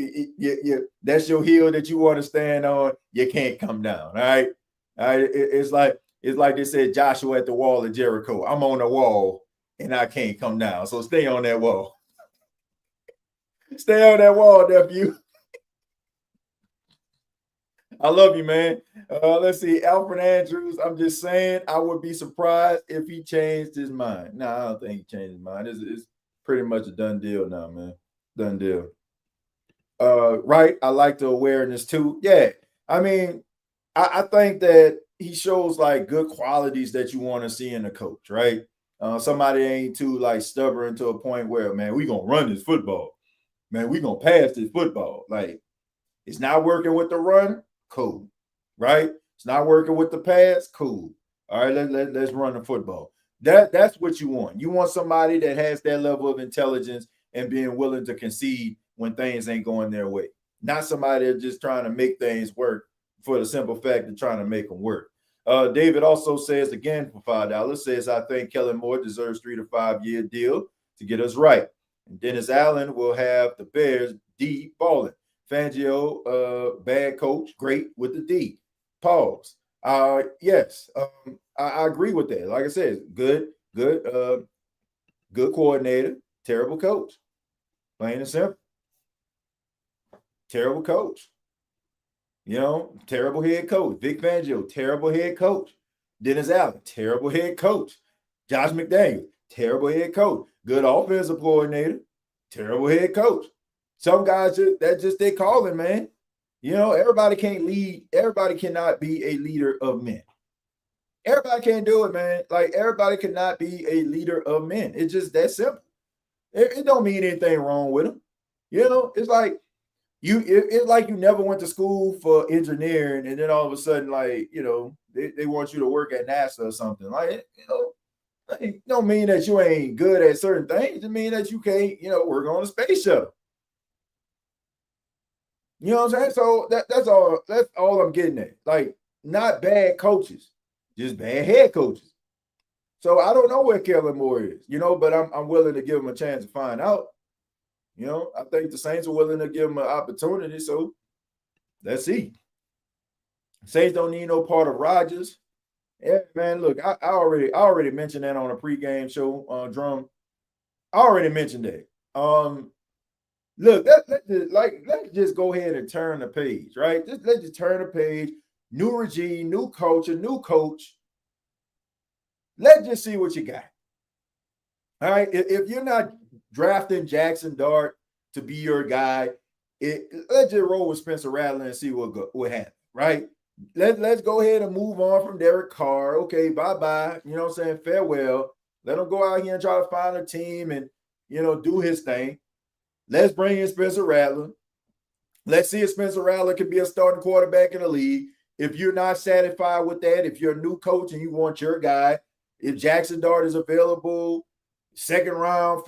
that's your hill that you want to stand on. You can't come down. All right. It's like they said Joshua at the wall of Jericho. I'm on the wall and I can't come down. So stay on that wall. Stay on that wall, nephew. I love you, man. Let's see. Alfred Andrews, I'm just saying, I would be surprised if he changed his mind. No, I don't think he changed his mind. It's pretty much a done deal now, man. Done deal. Right. I like the awareness too. Yeah. I mean, I think that he shows like good qualities that you want to see in a coach, right? Somebody ain't too like stubborn to a point where, man, we gonna run this football. Man, we gonna pass this football. Like, it's not working with the run, cool. Right? It's not working with the pass, cool. All right, let's run the football. That's what you want. You want somebody that has that level of intelligence and being willing to concede when things ain't going their way. Not somebody that's just trying to make things work for the simple fact of trying to make them work. David also says, again, for $5, says, I think Kellen Moore deserves 3 to 5 year deal to get us right. And Dennis Allen will have the Bears D balling. Fangio, bad coach, great with the D. Pause. Yes, I agree with that. Like I said, good coordinator, terrible coach. Plain and simple. Terrible coach. Terrible head coach. Vic Fangio, terrible head coach. Dennis Allen, terrible head coach. Josh McDaniels, terrible head coach. Good offensive coordinator, terrible head coach. Some guys that's just their calling, man. Everybody can't lead. Everybody cannot be a leader of men. Everybody can't do it, man. Like, everybody cannot be a leader of men. It's just that simple. It don't mean anything wrong with them. It's like It's like you never went to school for engineering, and then all of a sudden, like, they want you to work at NASA or something. Like, it don't mean that you ain't good at certain things. It mean that you can't, work on a space shuttle. You know what I'm saying? So that's all I'm getting at. Like, not bad coaches, just bad head coaches. So I don't know where Kellen Moore is, but I'm willing to give him a chance to find out. I think the Saints are willing to give him an opportunity. So let's see. Saints don't need no part of Rodgers. Yeah, man. Look, I already mentioned that on a pregame show on Drum. I already mentioned that. Look, let's just go ahead and turn the page, right? Let's just turn the page. New regime, new culture, new coach. Let's just see what you got. All right. If you're not drafting Jackson Dart to be your guy, let's just roll with Spencer Rattler and see what happens, right? Let's go ahead and move on from Derek Carr. Okay, bye-bye. You know what I'm saying? Farewell. Let him go out here and try to find a team and, do his thing. Let's bring in Spencer Rattler. Let's see if Spencer Rattler can be a starting quarterback in the league. If you're not satisfied with that, if you're a new coach and you want your guy, if Jackson Dart is available, second round,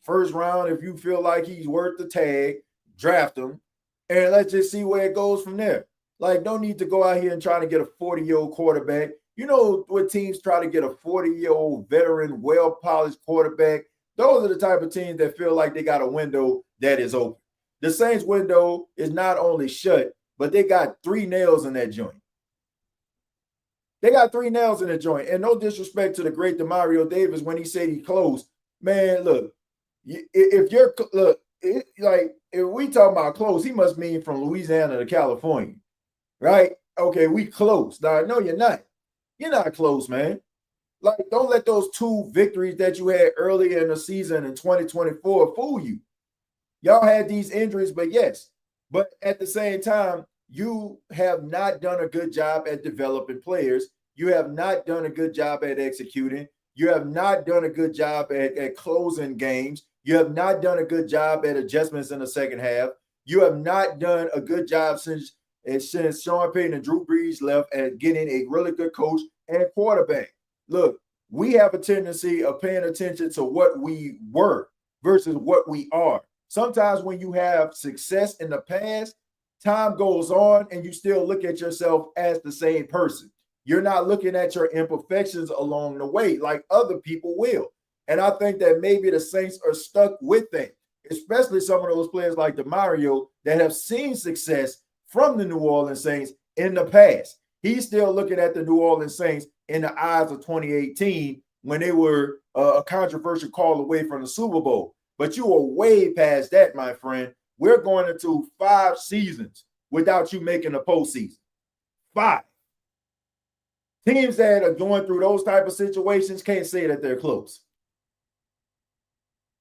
first round, if you feel like he's worth the tag, draft him. And let's just see where it goes from there. Like, no need to go out here and try to get a 40-year-old quarterback. You know what teams try to get a 40-year-old veteran, well-polished quarterback? Those are the type of teams that feel like they got a window that is open. The Saints window is not only shut, but they got 3 nails in that joint. They got 3 nails in the joint. And no disrespect to the great Demario Davis when he said he closed. Man, look, if we talking about close, he must mean from Louisiana to California, right? Okay, we close. Now, no, you're not. You're not close, man. Like, don't let those 2 victories that you had earlier in the season in 2024 fool you. Y'all had these injuries, but yes. But at the same time, you have not done a good job at developing players. You have not done a good job at executing. You have not done a good job at closing games. You have not done a good job at adjustments in the second half. You have not done a good job since Sean Payton and Drew Brees left at getting a really good coach and quarterback. Look, we have a tendency of paying attention to what we were versus what we are. Sometimes when you have success in the past, time goes on and you still look at yourself as the same person. You're not looking at your imperfections along the way like other people will. And I think that maybe the Saints are stuck with that, especially some of those players like DeMario that have seen success from the New Orleans Saints in the past. He's still looking at the New Orleans Saints in the eyes of 2018 when they were a controversial call away from the Super Bowl. But you are way past that, my friend. We're going into 5 seasons without you making the postseason. 5. Teams that are going through those type of situations can't say that they're close.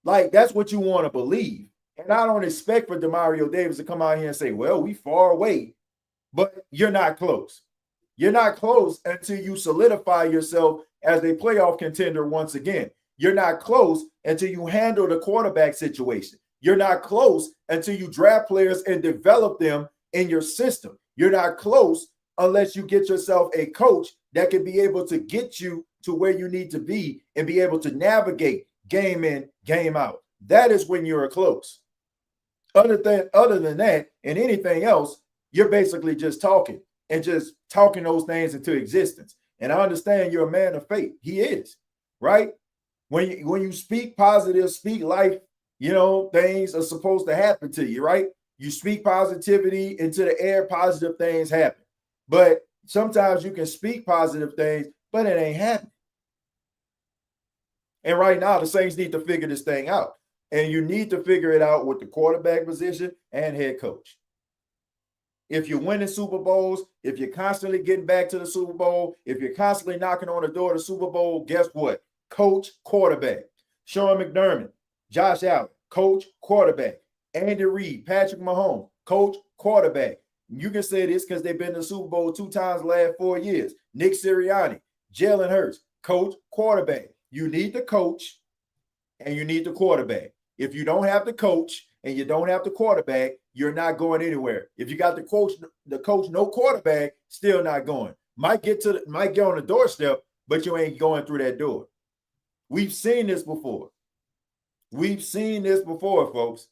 Like, that's what you want to believe. And I don't expect for Demario Davis to come out here and say, well, we far away, but you're not close. You're not close until you solidify yourself as a playoff contender once again. You're not close until you handle the quarterback situation. You're not close until you draft players and develop them in your system. You're not close unless you get yourself a coach that can be able to get you to where you need to be and be able to navigate game in, game out. That is when you're close. Other than that and anything else, you're basically just talking and just talking those things into existence. And I understand you're a man of faith. He is, right? When you speak positive, speak life, things are supposed to happen to you, right? You speak positivity into the air, positive things happen. But sometimes you can speak positive things, but it ain't happening. And right now, the Saints need to figure this thing out. And you need to figure it out with the quarterback position and head coach. If you're winning Super Bowls, if you're constantly getting back to the Super Bowl, if you're constantly knocking on the door of the Super Bowl, guess what? Coach, quarterback. Sean McDermott, Josh Allen, coach, quarterback. Andy Reid, Patrick Mahomes, coach, quarterback. You can say this because they've been to the Super Bowl 2 times the last 4 years. Nick Sirianni, Jalen Hurts, coach, quarterback. You need the coach and you need the quarterback. If you don't have the coach and you don't have the quarterback, you're not going anywhere. If you got the coach no quarterback, still not going. Might get on the doorstep, but you ain't going through that door. We've seen this before. We've seen this before, folks.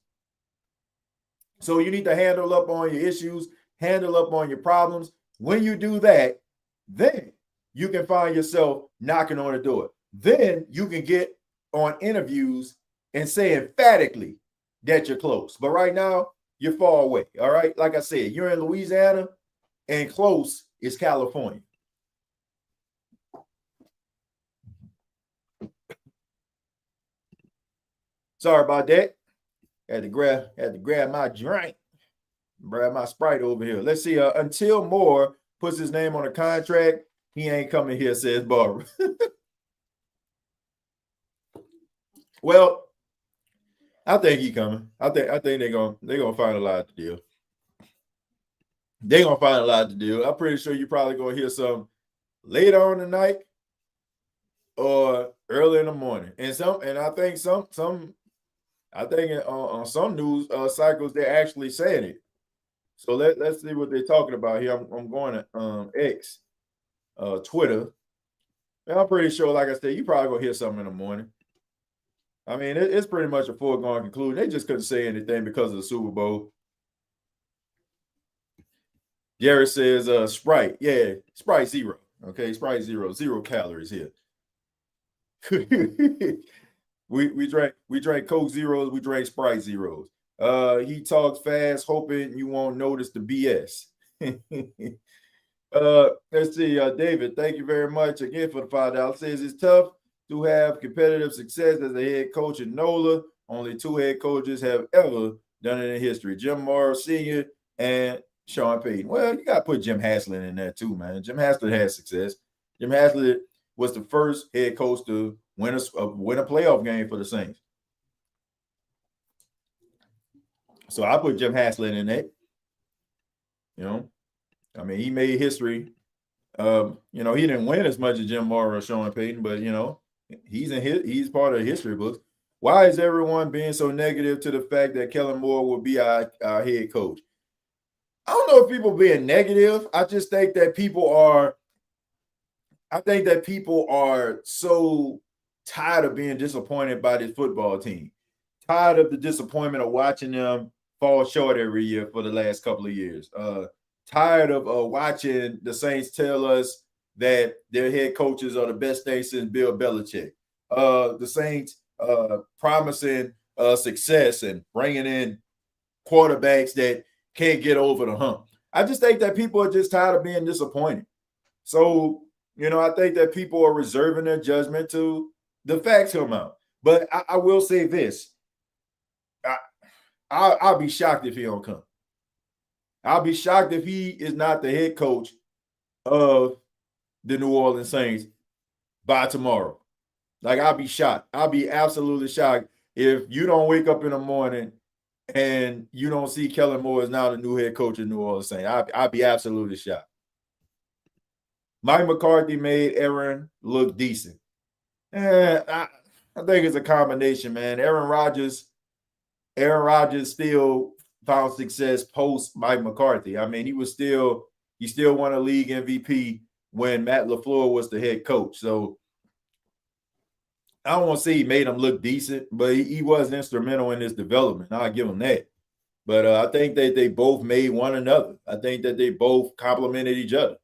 So you need to handle up on your issues, handle up on your problems. When you do that, then you can find yourself knocking on the door. Then you can get on interviews and say emphatically that you're close. But right now, you're far away. All right. Like I said, you're in Louisiana, and close is California. Sorry about that. Had to grab my drink, grab my Sprite over here. Let's see. Until Moore puts his name on a contract, he ain't coming here, says Barbara. Well, I think he coming. I think they're gonna find a lot to deal. They're gonna find a lot to deal. I'm pretty sure you're probably gonna hear some later on tonight or early in the morning. And I think on some news cycles they're actually saying it. So let's see what they're talking about here. I'm going to X, Twitter. And I'm pretty sure, like I said, you probably gonna hear something in the morning. I mean, it's pretty much a foregone conclusion. They just couldn't say anything because of the Super Bowl. Jared says, Sprite. Yeah, Sprite 0. Okay, Sprite 0. 0 calories here. we drank Coke Zeros. We drank Sprite Zeros. He talks fast, hoping you won't notice the BS. Let's see, David, thank you very much again for the $5. Says it's tough to have competitive success as a head coach in NOLA. Only 2 head coaches have ever done it in history: Jim Morrow Sr. and Sean Payton. Well, you got to put Jim Haslett in there too, man. Jim Haslett had success. Jim Haslett was the first head coach to win a playoff game for the Saints. So I put Jim Haslett in that. You know, I mean, he made history. You know, he didn't win as much as Jim Morrow or Sean Payton, but you know, he's part of the history books. Why is everyone being so negative to the fact that Kellen Moore will be our head coach? I don't know if people being negative. I just think that people are so tired of being disappointed by this football team. Tired of the disappointment of watching them fall short every year for the last couple of years. Tired of watching the Saints tell us that their head coaches are the best thing since Bill Belichick. The Saints promising success and bringing in quarterbacks that can't get over the hump. I just think that people are just tired of being disappointed. So, you know, I think that people are reserving their judgment till the facts come out. But I will say this. I'll be shocked if he don't come. I'll be shocked if he is not the head coach of the New Orleans Saints by tomorrow. Like, I'll be shocked. I'll be absolutely shocked if you don't wake up in the morning and you don't see Kellen Moore is now the new head coach of New Orleans Saints. I'll be absolutely shocked. Mike McCarthy made Aaron look decent. I think it's a combination, man. Aaron Rodgers still found success post Mike McCarthy. I mean, he still won a league MVP when Matt LaFleur was the head coach. So I don't want to say he made him look decent, but he was instrumental in his development. I'll give him that. But I think that they both made one another. I think that they both complemented each other.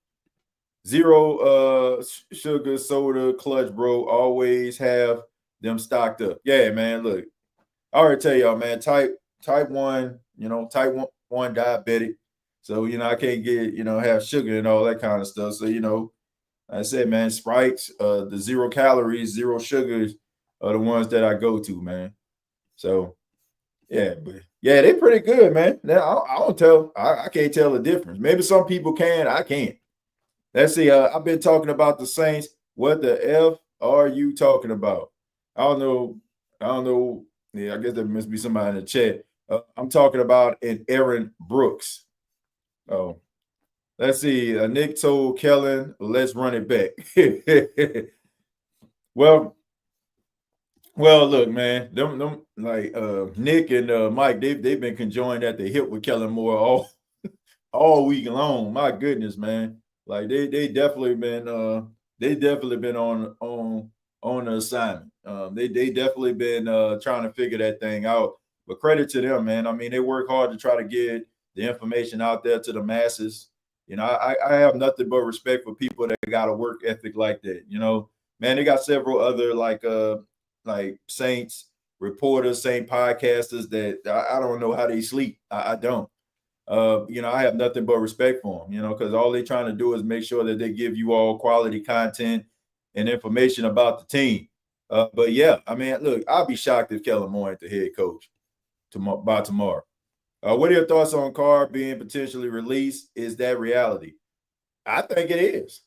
Zero sugar soda clutch, bro. Always have them stocked up. Yeah, man. Look, I already tell y'all, man. Type 1, type 1 diabetic. So, I can't get, have sugar and all that kind of stuff. So, I said, man, Sprites, the 0 calories, 0 sugars are the ones that I go to, man. So, yeah, but yeah, they're pretty good, man. Now I can't tell the difference. Maybe some people can, I can't. Let's see. I've been talking about the Saints. What the F are you talking about? I don't know. Yeah, I guess there must be somebody in the chat. I'm talking about an Aaron Brooks. Oh, let's see. Nick told Kellen, let's run it back. Well, Well, look, man, them like Nick and Mike, they've been conjoined at the hip with Kellen Moore all week long. My goodness, man. Like they definitely been on the assignment. They definitely been trying to figure that thing out. But credit to them, man. I mean, they work hard to try to get the information out there to the masses. I have nothing but respect for people that got a work ethic like that. Man, they got several other like Saints reporters, Saint podcasters that I don't know how they sleep. I don't. I have nothing but respect for them, because all they're trying to do is make sure that they give you all quality content and information about the team. But yeah, I mean, look, I'll be shocked if Kellen Moore ain't the head coach by tomorrow. What are your thoughts on Carr being potentially released? Is that reality? I think it is.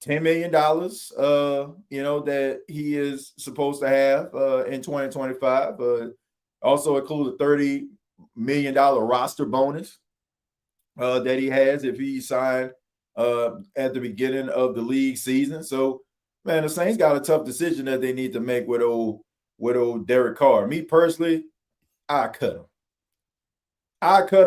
$10 million, that he is supposed to have in 2025. Also include a $30 million roster bonus that he has if he signed at the beginning of the league season. So, man, the Saints got a tough decision that they need to make with old Derek Carr. Me personally, I cut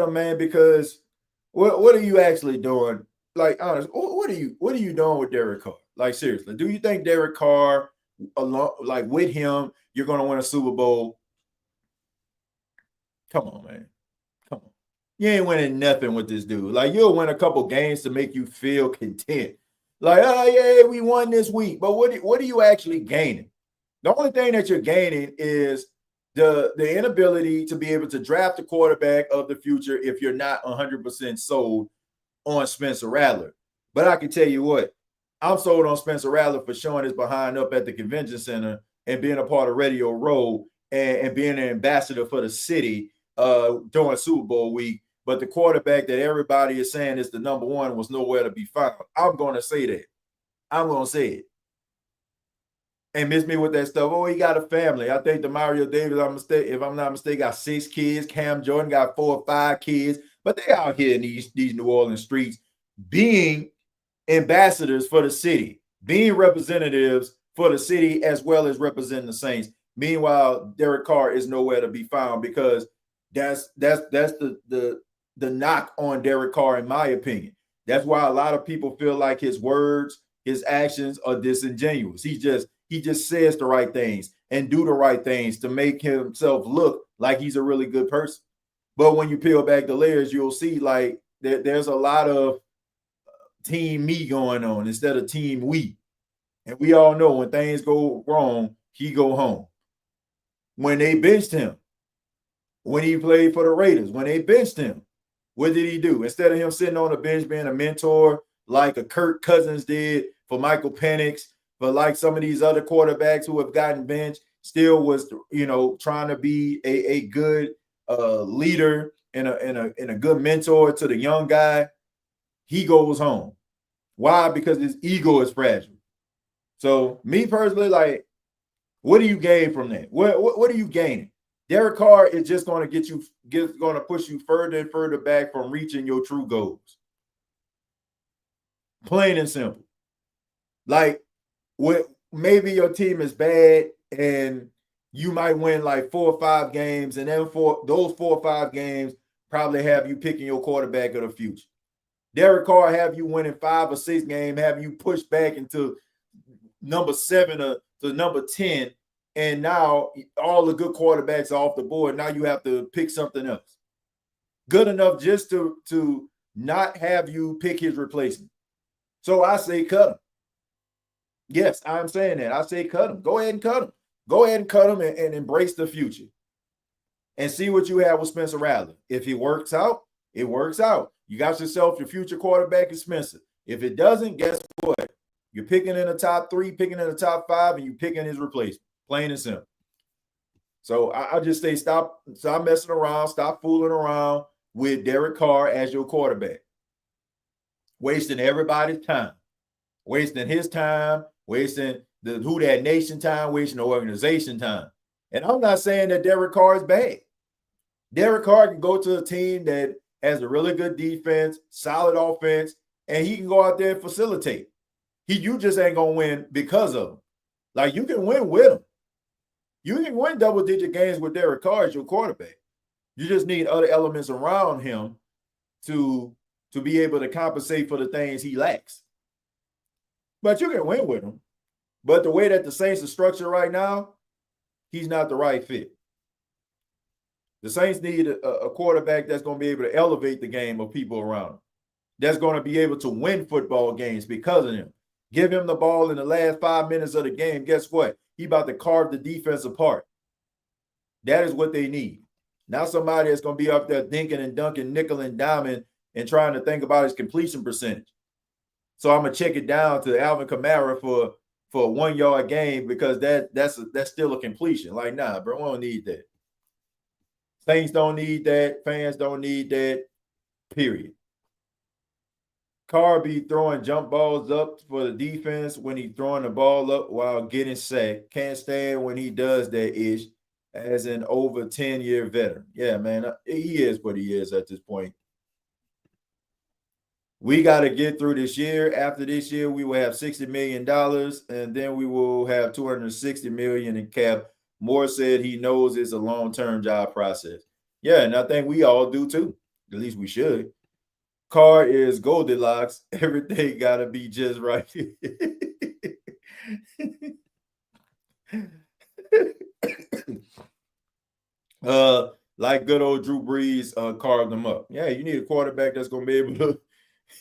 him, man, because what are you actually doing? Like, honest, what are you doing with Derek Carr? Like, seriously, do you think Derek Carr, like with him, you're going to win a Super Bowl? Come on, man. Come on. You ain't winning nothing with this dude. Like, you'll win a couple games to make you feel content. Like, oh, yeah, we won this week. But what are you actually gaining? The only thing that you're gaining is the inability to be able to draft a quarterback of the future if you're not 100% sold on Spencer Rattler. But I can tell you what, I'm sold on Spencer Rattler for showing his behind up at the convention center and being a part of Radio Row and being an ambassador for the city during Super Bowl week. But the quarterback that everybody is saying is the number one was nowhere to be found. I'm going to say that. I'm going to say it. And miss me with that stuff. Oh, he got a family. I think Demario Davis, if I'm not mistaken, got 6 kids. Cam Jordan got 4 or 5 kids. But they out here in these New Orleans streets being ambassadors for the city, being representatives for the city as well as representing the Saints. Meanwhile, Derek Carr is nowhere to be found because that's the knock on Derek Carr, in my opinion. That's why a lot of people feel like his words, his actions are disingenuous. He just says the right things and do the right things to make himself look like he's a really good person. But when you peel back the layers, you'll see like there's a lot of team me going on instead of team we. And we all know when things go wrong, he go home. When they benched him, when he played for the Raiders, when they benched him, what did he do? Instead of him sitting on the bench being a mentor like a Kirk Cousins did for Michael Penix, but like some of these other quarterbacks who have gotten benched, still was, trying to be a good leader and a good mentor to the young guy. He goes home. Why? Because his ego is fragile. So me personally, like, what do you gain from that? What are you gaining? Derek Carr is just going to push you further and further back from reaching your true goals. Plain and simple. Like, maybe your team is bad and you might win like 4 or 5 games, and then for those 4 or 5 games probably have you picking your quarterback of the future. Derek Carr have you winning 5 or 6 games, have you pushed back into number 7 or to number 10, and now all the good quarterbacks are off the board. Now you have to pick something else. Good enough just to not have you pick his replacement. So I say cut him. Yes, I'm saying that. I say cut him. Go ahead and cut him. Go ahead and cut him and embrace the future. And see what you have with Spencer Rattler. If it works out, it works out. You got yourself your future quarterback is Spencer. If it doesn't, guess what? You're picking in the top 3, picking in the top 5, and you're picking his replacement. Plain and simple. So I just say stop messing around, stop fooling around with Derek Carr as your quarterback. Wasting everybody's time. Wasting his time, wasting the Who Dat Nation time, wasting the organization time. And I'm not saying that Derek Carr is bad. Derek Carr can go to a team that has a really good defense, solid offense, and he can go out there and facilitate. You just ain't going to win because of him. Like, you can win with him. You can win double-digit games with Derek Carr as your quarterback. You just need other elements around him to be able to compensate for the things he lacks. But you can win with him. But the way that the Saints are structured right now, he's not the right fit. The Saints need a quarterback that's going to be able to elevate the game of people around him, that's going to be able to win football games because of him. Give him the ball in the last 5 minutes of the game. Guess what? He about to carve the defense apart. That is what they need. Not somebody that's going to be up there dinking and dunking, nickel and diming, and trying to think about his completion percentage. So I'm going to check it down to Alvin Kamara for a 1 yard game because that's still a completion. Like, nah, bro, we don't need that. Saints don't need that. Fans don't need that. Period. Carr be throwing jump balls up for the defense when he's throwing the ball up while getting sacked. Can't stand when he does that ish as an over 10-year veteran. Yeah, man, he is what he is at this point. We got to get through this year. After this year, we will have $60 million, and then we will have $260 million in cap. Moore said he knows it's a long-term job process. Yeah, and I think we all do too. At least we should. Carr is Goldilocks. Everything got to be just right. Like good old Drew Brees carved them up. Yeah, you need a quarterback that's going to be able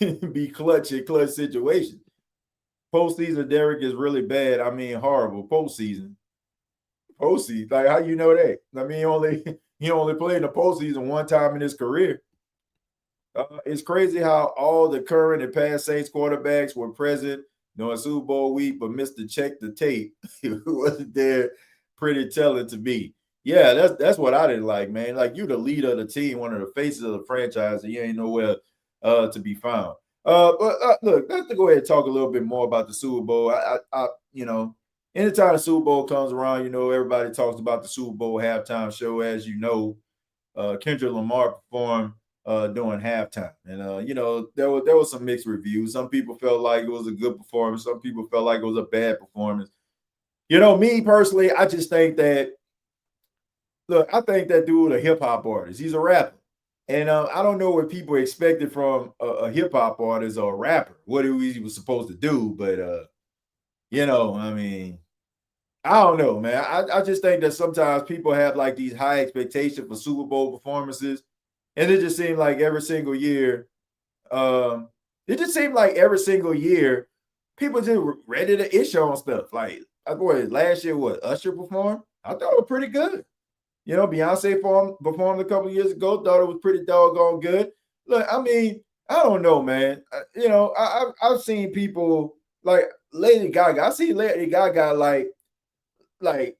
to be clutch in clutch situations. Postseason, Derek is really bad. I mean, horrible. Postseason. Like, how you know that? I mean, he only played in the postseason one time in his career. It's crazy how all the current and past Saints quarterbacks were present during Super Bowl week, but missed to check the tape. Who wasn't there? Pretty telling to me. Yeah, that's what I didn't like, man. Like, you the leader of the team, one of the faces of the franchise, and you ain't nowhere to be found. But look, let's go ahead and talk a little bit more about the Super Bowl. I anytime the Super Bowl comes around, everybody talks about the Super Bowl halftime show. As you know, Kendrick Lamar performed during halftime, and there was some mixed reviews. Some people felt like it was a good performance. Some people felt like it was a bad performance. Me personally, I just think that. Look, I think that dude a hip hop artist. He's a rapper. And I don't know what people expected from a hip hop artist or a rapper, what he was supposed to do. But, I mean, I don't know, man. I just think that sometimes people have like these high expectations for Super Bowl performances. And it just seemed like every single year, people just ready to issue on stuff. Like, last year, Usher performed? I thought it was pretty good. Beyonce performed a couple of years ago. Thought it was pretty doggone good. Look, I mean, I don't know, man. I've seen people like Lady Gaga. I see Lady Gaga like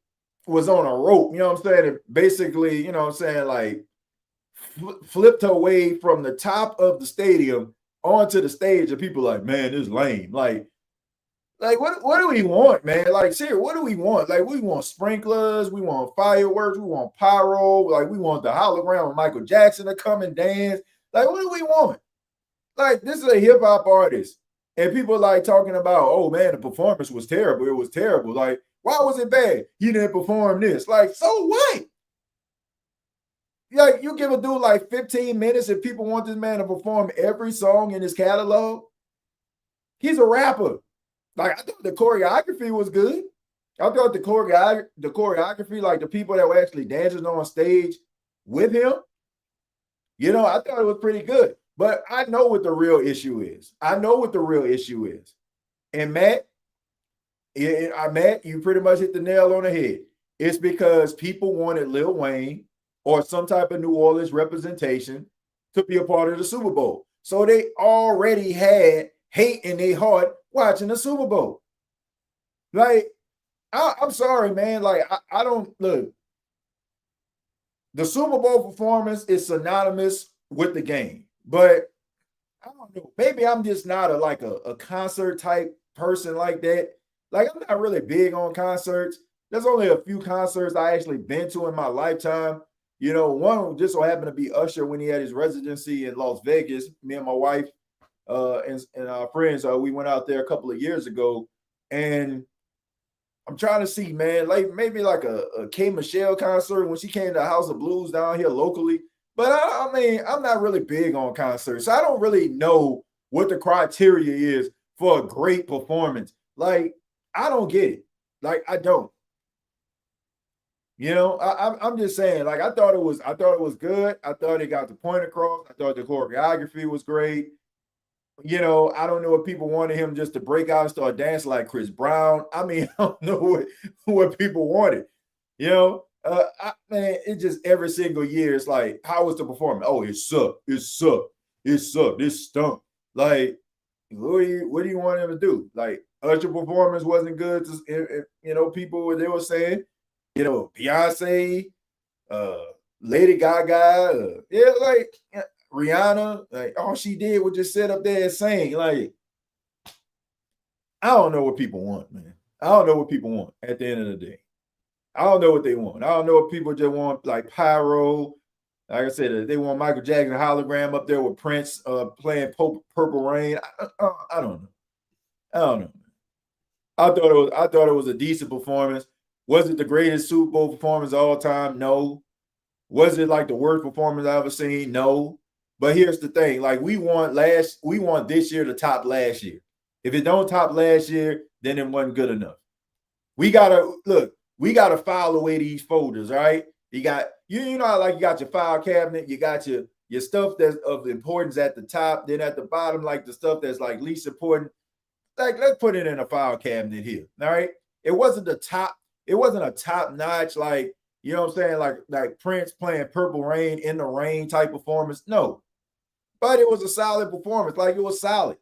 was on a rope. You know what I'm saying? And basically, like flipped her way from the top of the stadium onto the stage, and people like, man, this is lame. Like, what do we want, man? Like, seriously, what do we want? Like, we want sprinklers, we want fireworks, we want pyro, like, we want the hologram of Michael Jackson to come and dance. Like, what do we want? Like, this is a hip-hop artist, and people like talking about, oh, man, the performance was terrible. It was terrible. Like, why was it bad? He didn't perform this. Like, so what? Like, you give a dude like 15 minutes if people want this man to perform every song in his catalog? He's a rapper. Like, I thought the choreography was good. I thought the choreography, like the people that were actually dancing on stage with him, I thought it was pretty good. But I know what the real issue is. And Matt, you pretty much hit the nail on the head. It's because people wanted Lil Wayne or some type of New Orleans representation to be a part of the Super Bowl. So they already had hate in their heart watching the Super Bowl. Like, I'm sorry, man. Like, I don't look. The Super Bowl performance is synonymous with the game, but I don't know. Maybe I'm just not a concert type person like that. Like, I'm not really big on concerts. There's only a few concerts I actually been to in my lifetime. One just so happened to be Usher when he had his residency in Las Vegas. Me and my wife and our friends, we went out there a couple of years ago, and I'm trying to see, man, like maybe like a K Michelle concert when she came to House of Blues down here locally. But I mean, I'm not really big on concerts. So I don't really know what the criteria is for a great performance. Like, I don't get it. Like, I don't. You know, I'm just saying, like, I thought it was good. I thought it got the point across. I thought the choreography was great. You know, I don't know if people wanted him just to break out and start dancing like Chris Brown. I mean, I don't know what people wanted. You know, man, it just every single year it's like, how was the performance? Oh, it sucked. It sucked. It sucked. It stunk. Like, what do you want him to do? Like, Usher performance wasn't good. You know, people they were saying, you know, Beyonce, Lady Gaga, yeah, like Rihanna, like all she did was just sit up there and sing. Like, I don't know what people want, man. I don't know what people want at the end of the day. I don't know what they want. I don't know if people just want like pyro. Like I said, they want Michael Jackson hologram up there with Prince playing Purple Rain. I don't know. I don't know. I thought it was a decent performance. Was it the greatest Super Bowl performance of all time? No. Was it like the worst performance I ever seen? No. But here's the thing: like we want this year to top last year. If it don't top last year, then it wasn't good enough. We gotta file away these folders, right? You got you know like you got your file cabinet, you got your stuff that's of importance at the top, then at the bottom, like the stuff that's like least important. Like, let's put it in a file cabinet here. All right. It wasn't a top notch, like, you know what I'm saying? Like Prince playing Purple Rain in the rain type performance. No. But it was a solid performance. Like, it was solid.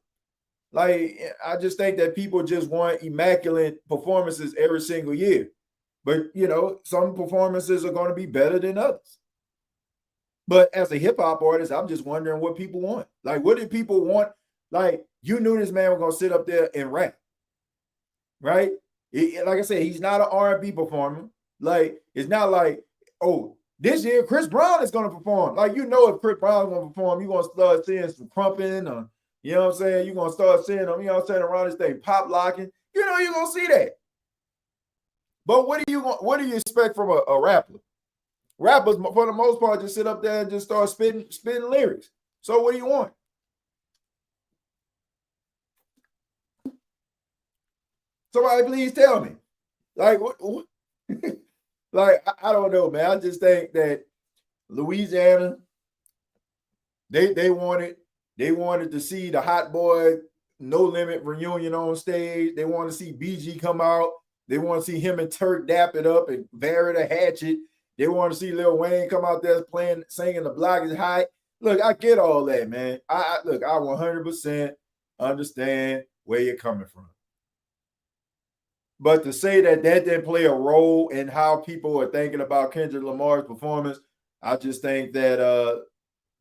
Like, I just think that people just want immaculate performances every single year. But, you know, some performances are going to be better than others. But as a hip hop artist, I'm just wondering what people want. Like, what did people want? Like, you knew this man was going to sit up there and rap, right? Like I said, he's not an R&B performer. Like, it's not like, oh, this year Chris Brown is going to perform. Like, you know, if Chris Brown is going to perform, you're going to start seeing some crumping, or, you know what I'm saying? You're going to start seeing them, you know what I'm saying, around this thing, pop locking. You know, you're going to see that. But what do you expect from a rapper? Rappers, for the most part, just sit up there and just start spitting lyrics. So what do you want? Somebody please tell me. Like, what? Like, I don't know, man. I just think that Louisiana, they wanted to see the Hot Boy No Limit reunion on stage. They want to see BG come out. They want to see him and Turk dap it up and vary the hatchet. They want to see Lil Wayne come out there singing The Block Is Hot. Look, I get all that, man. I 100% understand where you're coming from. But to say that didn't play a role in how people are thinking about Kendrick Lamar's performance, I just think that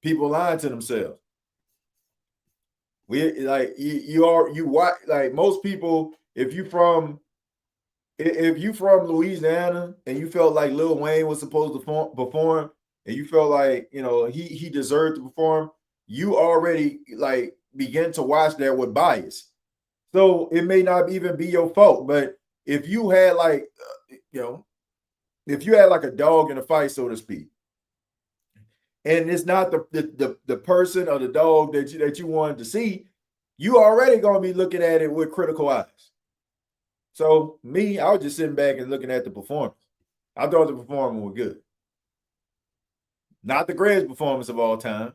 people lying to themselves. We like you watch, like most people, if you from Louisiana and you felt like Lil Wayne was supposed to perform and you felt like, you know, he deserved to perform, you already like begin to watch that with bias. So it may not even be your fault, but if you had like, if you had like a dog in a fight, so to speak, and it's not the person or the dog that you wanted to see, you already gonna be looking at it with critical eyes. So me, I was just sitting back and looking at the performance. I thought the performance was good. Not the greatest performance of all time,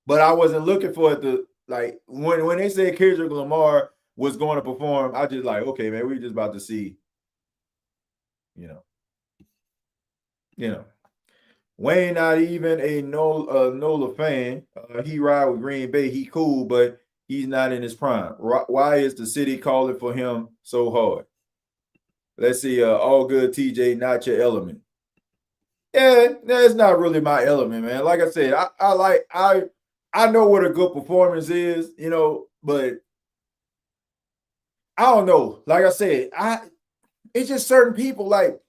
but I wasn't looking for it to, like, when they said Kendrick Lamar was going to perform, I just like, okay, man, we're just about to see, you know. Wayne not even a NOLA fan. He ride with Green Bay. He cool, but he's not in his prime. Why is the city calling for him so hard? Let's see. All good, TJ, not your element. Yeah, that's not really my element, man. Like I said, I know what a good performance is, you know, but I don't know. Like I said, it's just certain people, like,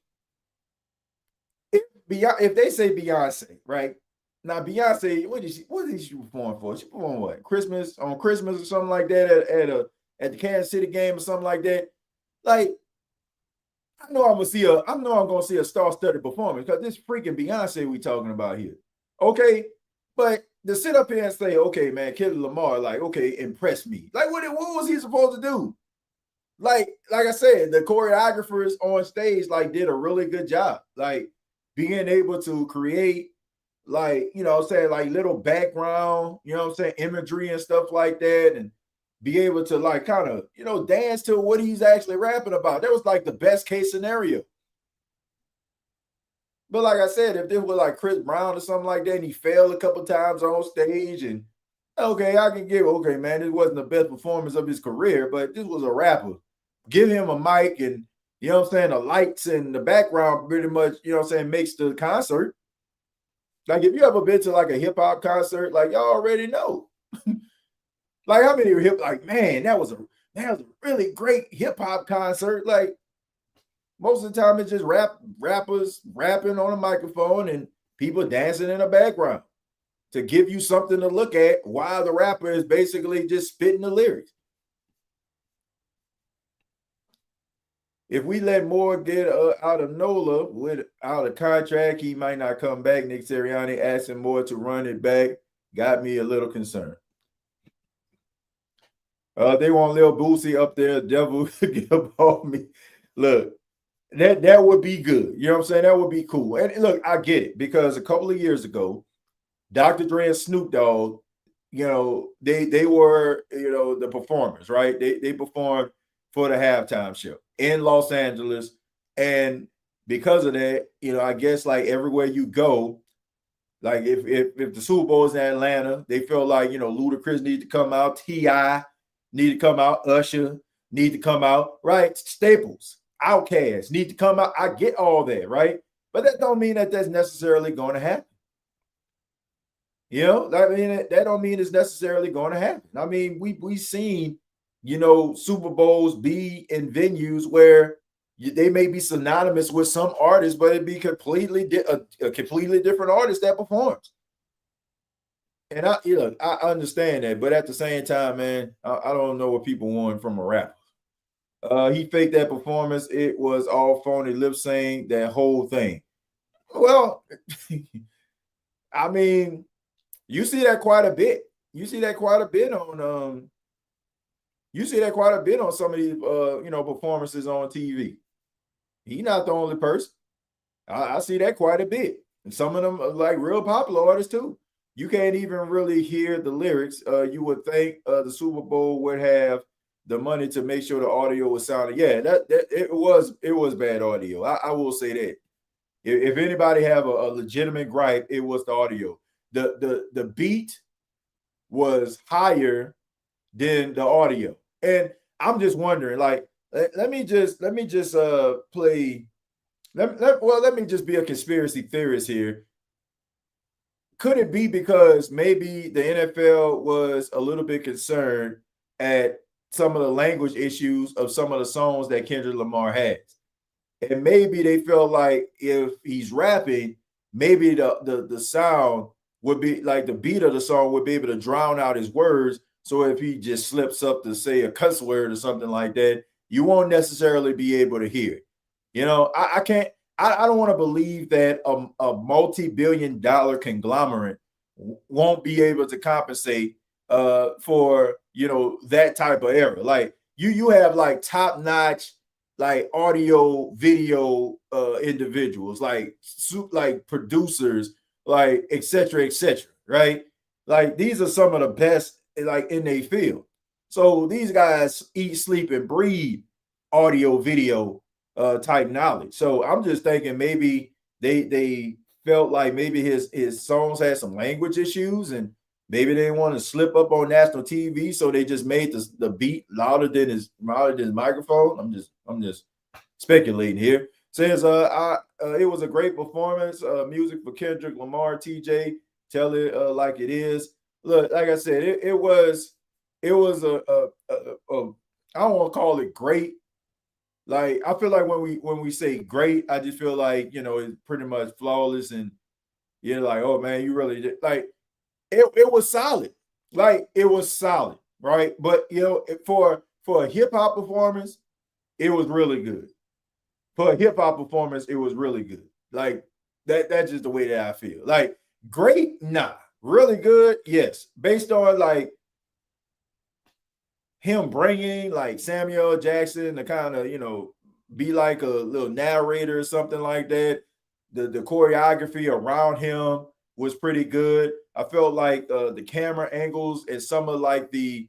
if they say Beyonce, right? Now Beyonce, what did she perform for? She performed what? On Christmas or something like that at the Kansas City game or something like that. Like, I know I'm gonna see a star-studded performance because this freaking Beyonce we talking about here. Okay, but to sit up here and say, okay, man, Kendrick Lamar, like, okay, impress me. Like, what was he supposed to do? Like I said, the choreographers on stage like did a really good job. Like being able to create, like, you know what I'm saying, like little background, you know what I'm saying, imagery and stuff like that, and be able to like kind of, you know, dance to what he's actually rapping about. That was like the best case scenario. But like I said, if this was like Chris Brown or something like that, and he failed a couple times on stage, and okay, I can give, okay, man, this wasn't the best performance of his career, but this was a rapper. Give him a mic and, you know what I'm saying, the lights and the background pretty much, you know what I'm saying, makes the concert. Like if you ever been to like a hip hop concert, like y'all already know. Like how many hip, like, man, that was a really great hip hop concert. Like most of the time it's just rappers rapping on a microphone and people dancing in the background to give you something to look at while the rapper is basically just spitting the lyrics. If we let Moore get out of NOLA without a contract, he might not come back. Nick Sirianni asking Moore to run it back got me a little concerned. They want Lil Boosie up there, devil get up on me. Look, that would be good. You know what I'm saying? That would be cool. And look, I get it because a couple of years ago, Dr. Dre and Snoop Dogg, you know, they were, you know, the performers, right? They performed for the halftime show in Los Angeles. And because of that, you know, I guess like everywhere you go, like if the Super Bowl is in Atlanta, they feel like, you know, Ludacris need to come out, T.I. need to come out, Usher need to come out, right? Staples, Outkast need to come out. I get all that, right? But that don't mean that that's necessarily going to happen. You know, I mean, that don't mean it's necessarily going to happen. I mean, we seen, you know, Super Bowls be in venues where they may be synonymous with some artists, but it'd be completely a completely different artist that performs. And I understand that, but at the same time, man, I don't know what people want from a rapper. He faked that performance. It was all phony lip sync, that whole thing. Well, I mean, you see that quite a bit. You see that quite a bit on some of these you know, performances on TV. He's not the only person. I see that quite a bit. And some of them are like real popular artists too. You can't even really hear the lyrics. You would think the Super Bowl would have the money to make sure the audio was sounding. Yeah, that it was bad audio. I will say that. If anybody have a legitimate gripe, it was the audio. The beat was higher than the audio. And I'm just wondering, like, let me just play. Let me just be a conspiracy theorist here. Could it be because maybe the NFL was a little bit concerned at some of the language issues of some of the songs that Kendrick Lamar has? And maybe they felt like if he's rapping, maybe the sound would be like the beat of the song would be able to drown out his words. So if he just slips up to say a cuss word or something like that, you won't necessarily be able to hear it. You know, I can't. I don't want to believe that a multi-billion-dollar conglomerate won't be able to compensate for, you know, that type of error. Like you have like top-notch like audio video individuals, like producers, like et cetera, right? Like these are some of the best like in their field. So these guys eat, sleep, and breathe audio video type knowledge. So I'm just thinking maybe they felt like maybe his songs had some language issues and maybe they didn't want to slip up on national TV, so they just made the beat louder than his microphone. I'm just speculating here. Says it was a great performance. Music for Kendrick Lamar. TJ, tell it like it is. Look, like I said, it was a I don't want to call it great. Like I feel like when we say great, I just feel like, you know, it's pretty much flawless, and you're like, oh man, you really did. Like it was solid. Like it was solid, right? But you know, for a hip hop performance, it was really good. for a hip hop performance, it was really good. Like that's just the way that I feel. Like great, nah. Really good, yes. Based on like him bringing like Samuel Jackson to kind of, be like a little narrator or something like that. The choreography around him was pretty good. I felt like the camera angles and some of like the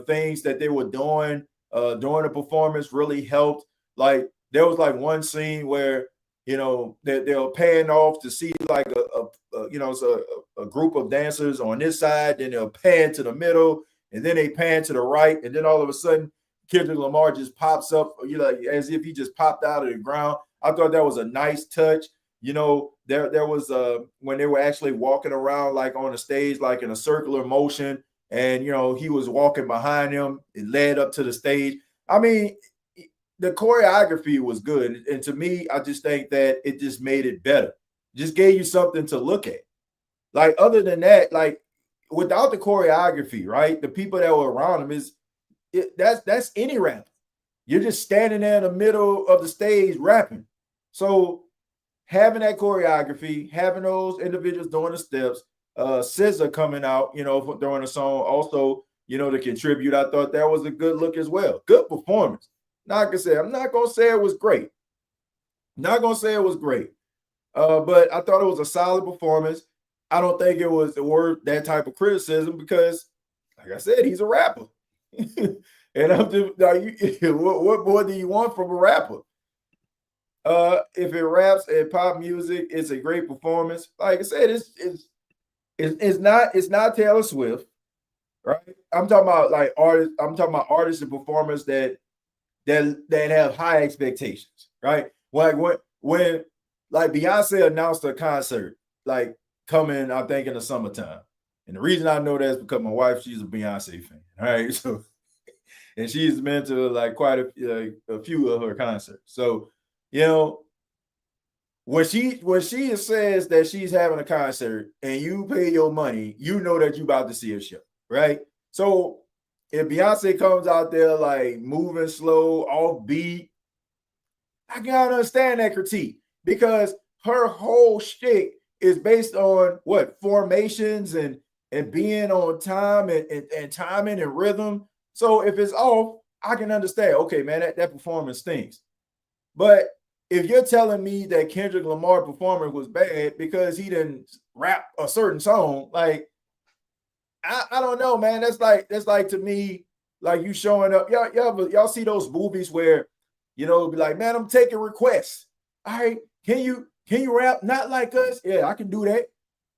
things that they were doing during the performance really helped. Like there was like one scene where they were panning off to see like a group of dancers on this side, then they'll pan to the middle, and then they pan to the right, and then all of a sudden Kendrick Lamar just pops up, as if he just popped out of the ground. I thought that was a nice touch. There was when they were actually walking around like on the stage, like in a circular motion, and he was walking behind him. It led up to the stage. I mean, the choreography was good, and to me, I just think that it just made it better. Just gave you something to look at. Like other than that, like without the choreography, right? The people that were around him that's any rapper. You're just standing there in the middle of the stage rapping. So having that choreography, having those individuals doing the steps, SZA coming out, during the song, also, to contribute. I thought that was a good look as well. Good performance. Like I said, I'm not gonna say it was great. Not gonna say it was great. But I thought it was a solid performance. I don't think it was worth that type of criticism because, like I said, he's a rapper. And I'm just like, what more do you want from a rapper? If it raps and pop music, it's a great performance. Like I said, it's not Taylor Swift, right? I'm talking about like artists. I'm talking about artists and performers that have high expectations, right? Like when like Beyonce announced a concert like coming, I think in the summertime, and the reason I know that is because my wife, she's a Beyonce fan, all right? So, and she's been to like quite a few of her concerts. So, when she says that she's having a concert and you pay your money, you know that you're about to see a show, right? So if Beyonce comes out there like moving slow, off beat, I can understand that critique because her whole shtick is based on what formations and being on time and timing and rhythm. So if it's off, I can understand. Okay, man, that performance stinks. But if you're telling me that Kendrick Lamar performance was bad because he didn't rap a certain song, like I don't know, man. That's like to me, like you showing up. Y'all see those movies where, be like, man, I'm taking requests. All right, can you rap not like us? Yeah, I can do that.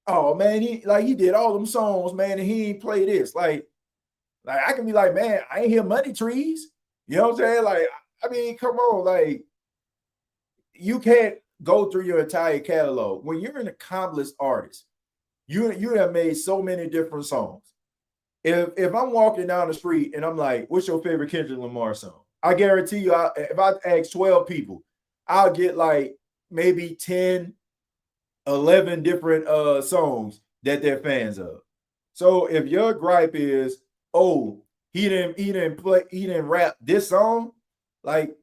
Oh man, he did all them songs, man, and he ain't play this. Like I can be like, man, I ain't hear Money Trees. You know what I'm saying? Like, I mean, come on, like you can't go through your entire catalog. When you're an accomplished artist, you have made so many different songs. If I'm walking down the street and I'm like, what's your favorite Kendrick Lamar song? I guarantee you, if I ask 12 people, I'll get like maybe 10, 11 different songs that they're fans of. So if your gripe is, oh, he didn't rap this song, like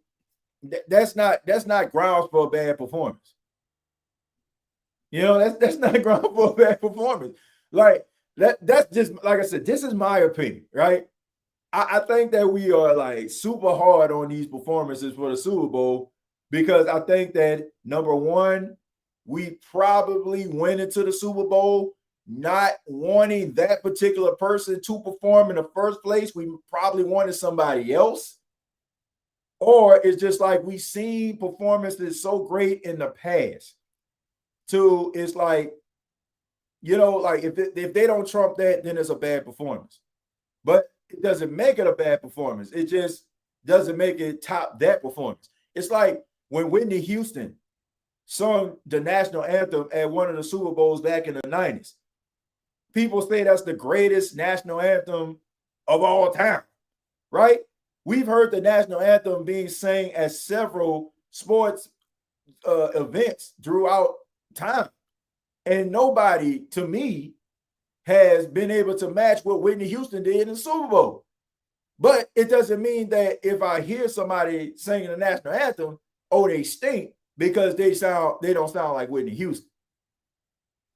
that's not grounds for a bad performance. That's not grounds for a bad performance. Like that's just, like I said, this is my opinion, right? I think that we are like super hard on these performances for the Super Bowl because I think that number one, we probably went into the Super Bowl not wanting that particular person to perform in the first place. We probably wanted somebody else. Or it's just like we seen performances so great in the past. It's like, like if they don't trump that, then it's a bad performance. But it doesn't make it a bad performance. It just doesn't make it top that performance. It's like when Whitney Houston sung the national anthem at one of the Super Bowls back in the 90s. People say that's the greatest national anthem of all time, right? We've heard the national anthem being sang at several sports events throughout time. And nobody, to me, has been able to match what Whitney Houston did in the Super Bowl. But it doesn't mean that if I hear somebody singing the national anthem, oh, they stink because they don't sound like Whitney Houston.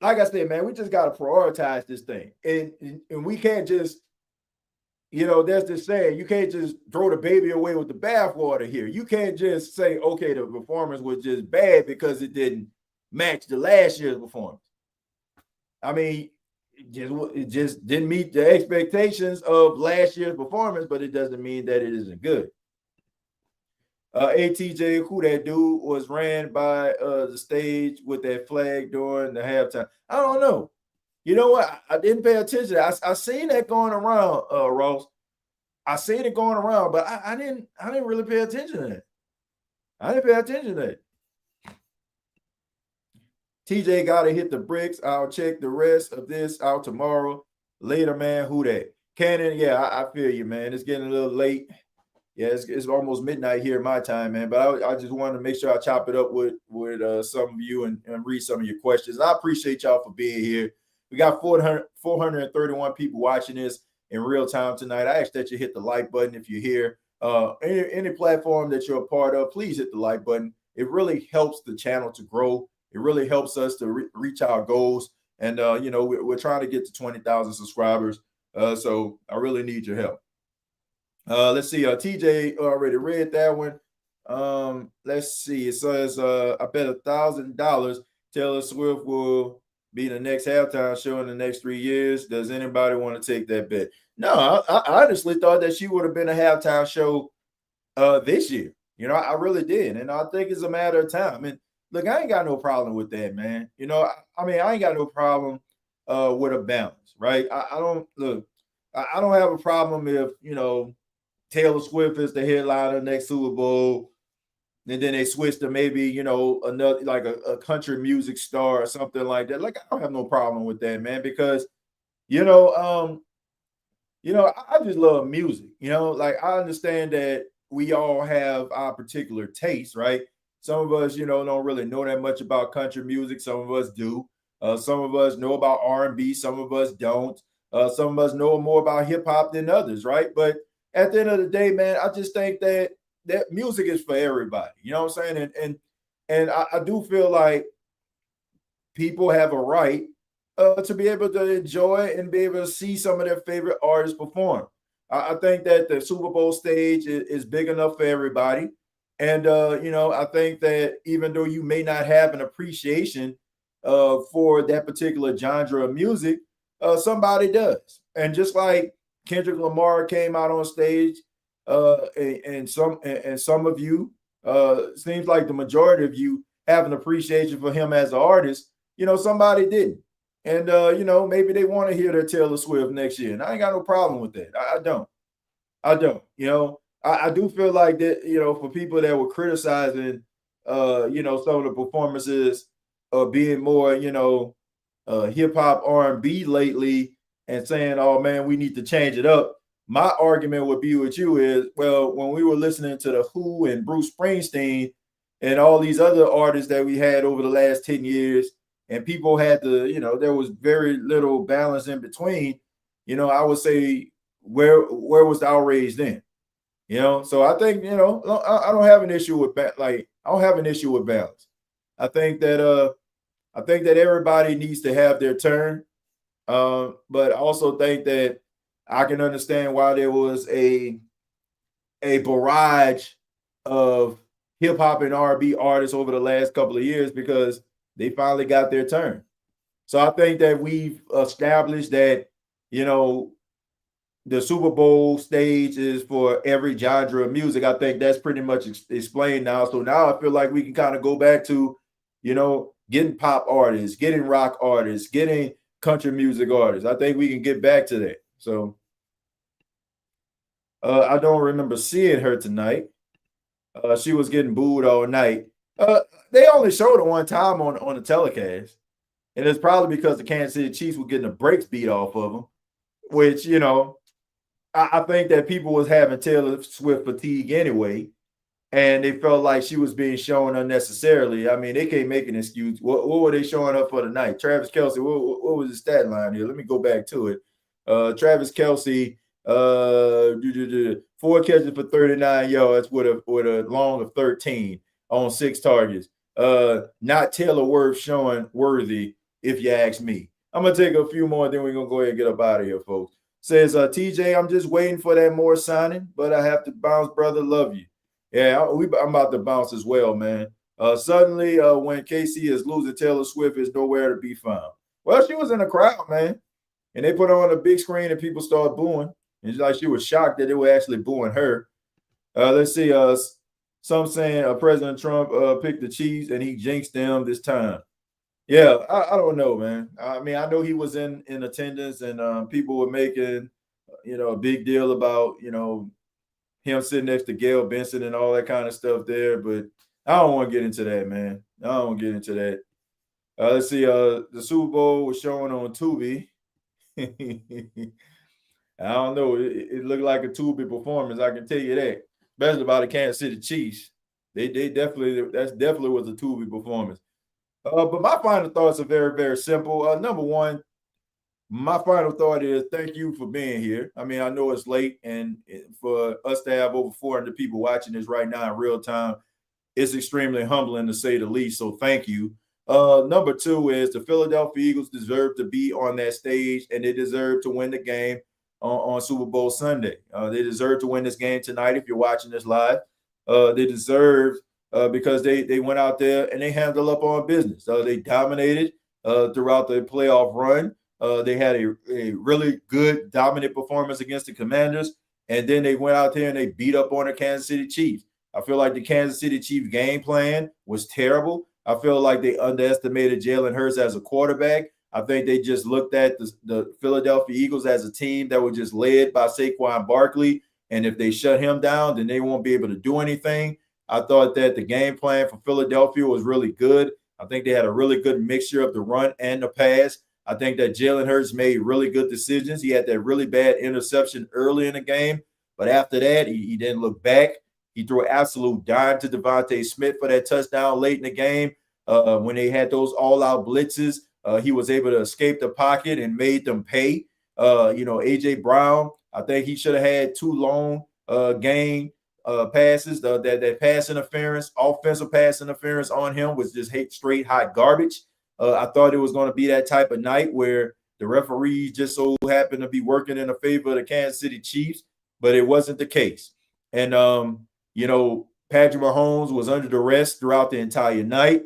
Like I said, man, we just got to prioritize this thing. And we can't just, there's this saying, you can't just throw the baby away with the bathwater here. You can't just say, okay, the performance was just bad because it didn't match the last year's performance. I mean, it just didn't meet the expectations of last year's performance, but it doesn't mean that it isn't good. ATJ, who that dude was ran by the stage with that flag during the halftime. I don't know. You know what? I didn't pay attention. I seen that going around, Ross. I seen it going around, but I didn't really pay attention to that. I didn't pay attention to that. TJ got to hit the bricks. I'll check the rest of this out tomorrow. Later, man. Who that? Cannon, yeah, I feel you, man. It's getting a little late. Yeah, it's almost midnight here my time, man. But I just wanted to make sure I chop it up with some of you and read some of your questions. I appreciate y'all for being here. We got 431 people watching this in real time tonight. I ask that you hit the like button if you're here. Any platform that you're a part of, please hit the like button. It really helps the channel to grow. It really helps us to reach our goals. And, we're trying to get to 20,000 subscribers. So I really need your help. Let's see. TJ already read that one. Let's see. It says, I bet $1,000 Taylor Swift will be the next halftime show in the next 3 years. Does anybody want to take that bet? No, I honestly thought that she would have been a halftime show this year. I really did. And I think it's a matter of time. And look, I ain't got no problem with that, man. I ain't got no problem with a balance, right? I don't have a problem if, Taylor Swift is the headliner next Super Bowl, and then they switch to maybe, another like a country music star or something like that. Like, I don't have no problem with that, man, because, I just love music. Like, I understand that we all have our particular taste, right? Some of us, don't really know that much about country music. Some of us do. Some of us know about R&B. Some of us don't. Some of us know more about hip hop than others, right? But at the end of the day, man, I just think that music is for everybody. You know what I'm saying? And I do feel like people have a right to be able to enjoy and be able to see some of their favorite artists perform. I think that the Super Bowl stage is big enough for everybody. And, I think that even though you may not have an appreciation for that particular genre of music, somebody does. And just like Kendrick Lamar came out on stage, and some of you, seems like the majority of you have an appreciation for him as an artist. Somebody didn't. And, maybe they want to hear their Taylor Swift next year. And I ain't got no problem with that. I don't. I do feel like that, for people that were criticizing, some of the performances being more, hip hop R&B lately and saying, oh, man, we need to change it up. My argument would be with you is, well, when we were listening to The Who and Bruce Springsteen and all these other artists that we had over the last 10 years, and people had to, there was very little balance in between, I would say, where was the outrage then? So I think, I don't have an issue with I don't have an issue with balance. I think that everybody needs to have their turn. But I also think that I can understand why there was a barrage of hip hop and R&B artists over the last couple of years because they finally got their turn. So I think that we've established that, the Super Bowl stage is for every genre of music. I think that's pretty much explained now. So now I feel like we can kind of go back to, getting pop artists, getting rock artists, getting country music artists. I think we can get back to that. So I don't remember seeing her tonight. She was getting booed all night. They only showed her one time on the telecast. And it's probably because the Kansas City Chiefs were getting the brakes beat off of them, which, I think that people was having Taylor Swift fatigue anyway, and they felt like she was being shown unnecessarily. I mean, they can't make an excuse. What were they showing her for tonight? Travis Kelce, what was his stat line here? Let me go back to it. Travis Kelce, 4 catches for 39 yards with a long of 13. on 6 targets. Not Taylor worthy, if you ask me. I'm going to take a few more, then we're going to go ahead and get up out of here, folks. Says, TJ, I'm just waiting for that more signing, but I have to bounce, brother. Love you. Yeah, I'm about to bounce as well, man. Suddenly, when KC is losing, Taylor Swift is nowhere to be found. Well, she was in the crowd, man. And they put her on a big screen and people started booing. And like she was shocked that they were actually booing her. Let's see. Some saying President Trump picked the Chiefs and he jinxed them this time. Yeah, I don't know, man. I mean, I know he was in attendance and people were making, a big deal about, him sitting next to Gail Benson and all that kind of stuff there. But I don't want to get into that, man. I don't want to get into that. Let's see. The Super Bowl was showing on Tubi. I don't know. It looked like a Tubi performance. I can tell you that, especially by the Kansas City Chiefs. That definitely was a Tubi performance. But my final thoughts are very, very simple. Number one, my final thought is thank you for being here. I mean, I know it's late, and for us to have over 400 people watching this right now in real time, it's extremely humbling to say the least. So thank you. Number two is the Philadelphia Eagles deserve to be on that stage, and they deserve to win the game on Super Bowl Sunday. They deserve to win this game tonight if you're watching this live. They deserve because they went out there and they handled up on business. They dominated throughout the playoff run. They had a really good dominant performance against the Commanders, and then they went out there and they beat up on the Kansas City Chiefs. I feel like the Kansas City Chiefs game plan was terrible. I feel like they underestimated Jalen Hurts as a quarterback. I think they just looked at the Philadelphia Eagles as a team that was just led by Saquon Barkley, and if they shut him down, then they won't be able to do anything. I thought that the game plan for Philadelphia was really good. I think they had a really good mixture of the run and the pass. I think that Jalen Hurts made really good decisions. He had that really bad interception early in the game, but after that, he didn't look back. He threw an absolute dime to Devontae Smith for that touchdown late in the game. When they had those all-out blitzes, he was able to escape the pocket and made them pay. A.J. Brown, I think he should have had 2 long game passes. That pass interference, offensive pass interference on him was just straight hot garbage. I thought it was going to be that type of night where the referees just so happened to be working in the favor of the Kansas City Chiefs, but it wasn't the case. And, Patrick Mahomes was under duress throughout the entire night.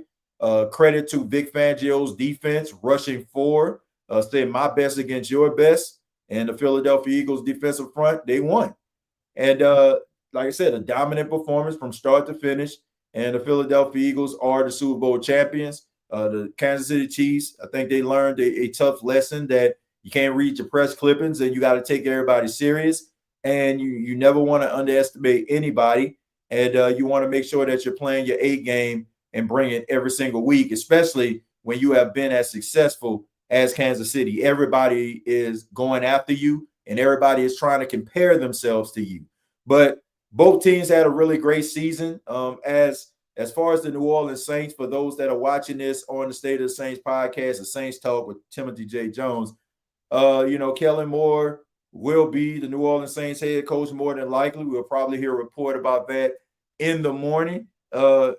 Credit to Vic Fangio's defense, rushing 4, saying my best against your best. And the Philadelphia Eagles defensive front, they won. And like I said, a dominant performance from start to finish. And the Philadelphia Eagles are the Super Bowl champions. The Kansas City Chiefs, I think they learned a tough lesson that you can't read your press clippings and you got to take everybody serious. And you never want to underestimate anybody. And you want to make sure that you're playing your A game and bring it every single week, especially when you have been as successful as Kansas City. Everybody is going after you and everybody is trying to compare themselves to you. But both teams had a really great season. As far as the New Orleans Saints, for those that are watching this on the State of the Saints podcast, the Saints Talk with Timothy J. Jones, Kellen Moore will be the New Orleans Saints head coach more than likely. We'll probably hear a report about that in the morning. I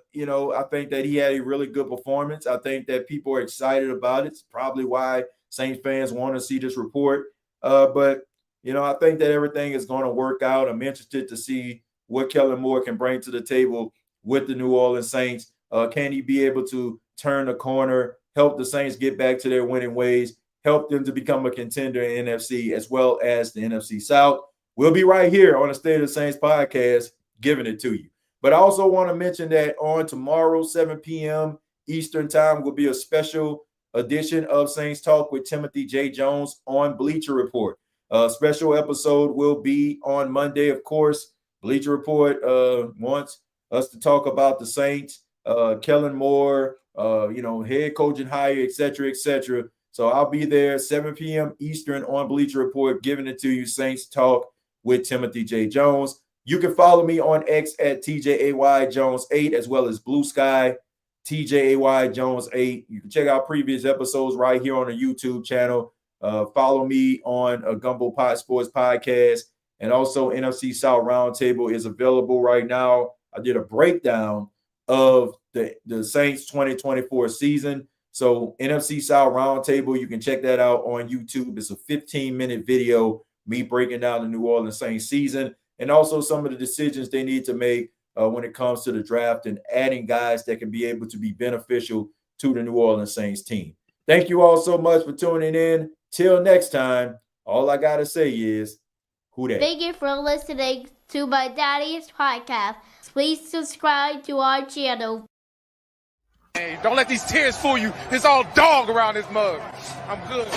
think that he had a really good performance. I think that people are excited about it. It's probably why Saints fans want to see this report. But I think that everything is going to work out. I'm interested to see what Kellen Moore can bring to the table with the New Orleans Saints. Can he be able to turn the corner, help the Saints get back to their winning ways, help them to become a contender in NFC as well as the NFC South? We'll be right here on the State of the Saints podcast giving it to you. But I also want to mention that on tomorrow, 7 p.m. Eastern time, will be a special edition of Saints Talk with Timothy J. Jones on Bleacher Report. A special episode will be on Monday, of course. Bleacher Report wants us to talk about the Saints, Kellen Moore, head coaching hire, et cetera, et cetera. So I'll be there 7 p.m. Eastern on Bleacher Report, giving it to you, Saints Talk with Timothy J. Jones. You can follow me on X at TJAY-Jones8 as well as Blue Sky, TJAY-Jones8. You can check out previous episodes right here on the YouTube channel. Follow me on a Gumbo Pod Sports podcast. And also NFC South Roundtable is available right now. I did a breakdown of the Saints 2024 season. So NFC South Roundtable, you can check that out on YouTube. It's a 15-minute video, me breaking down the New Orleans Saints season and also some of the decisions they need to make when it comes to the draft and adding guys that can be able to be beneficial to the New Orleans Saints team. Thank you all so much for tuning in. Till next time, all I got to say is, who dat? Thank you for listening to my daddy's podcast. Please subscribe to our channel. Hey, don't let these tears fool you. It's all dog around this mug. I'm good.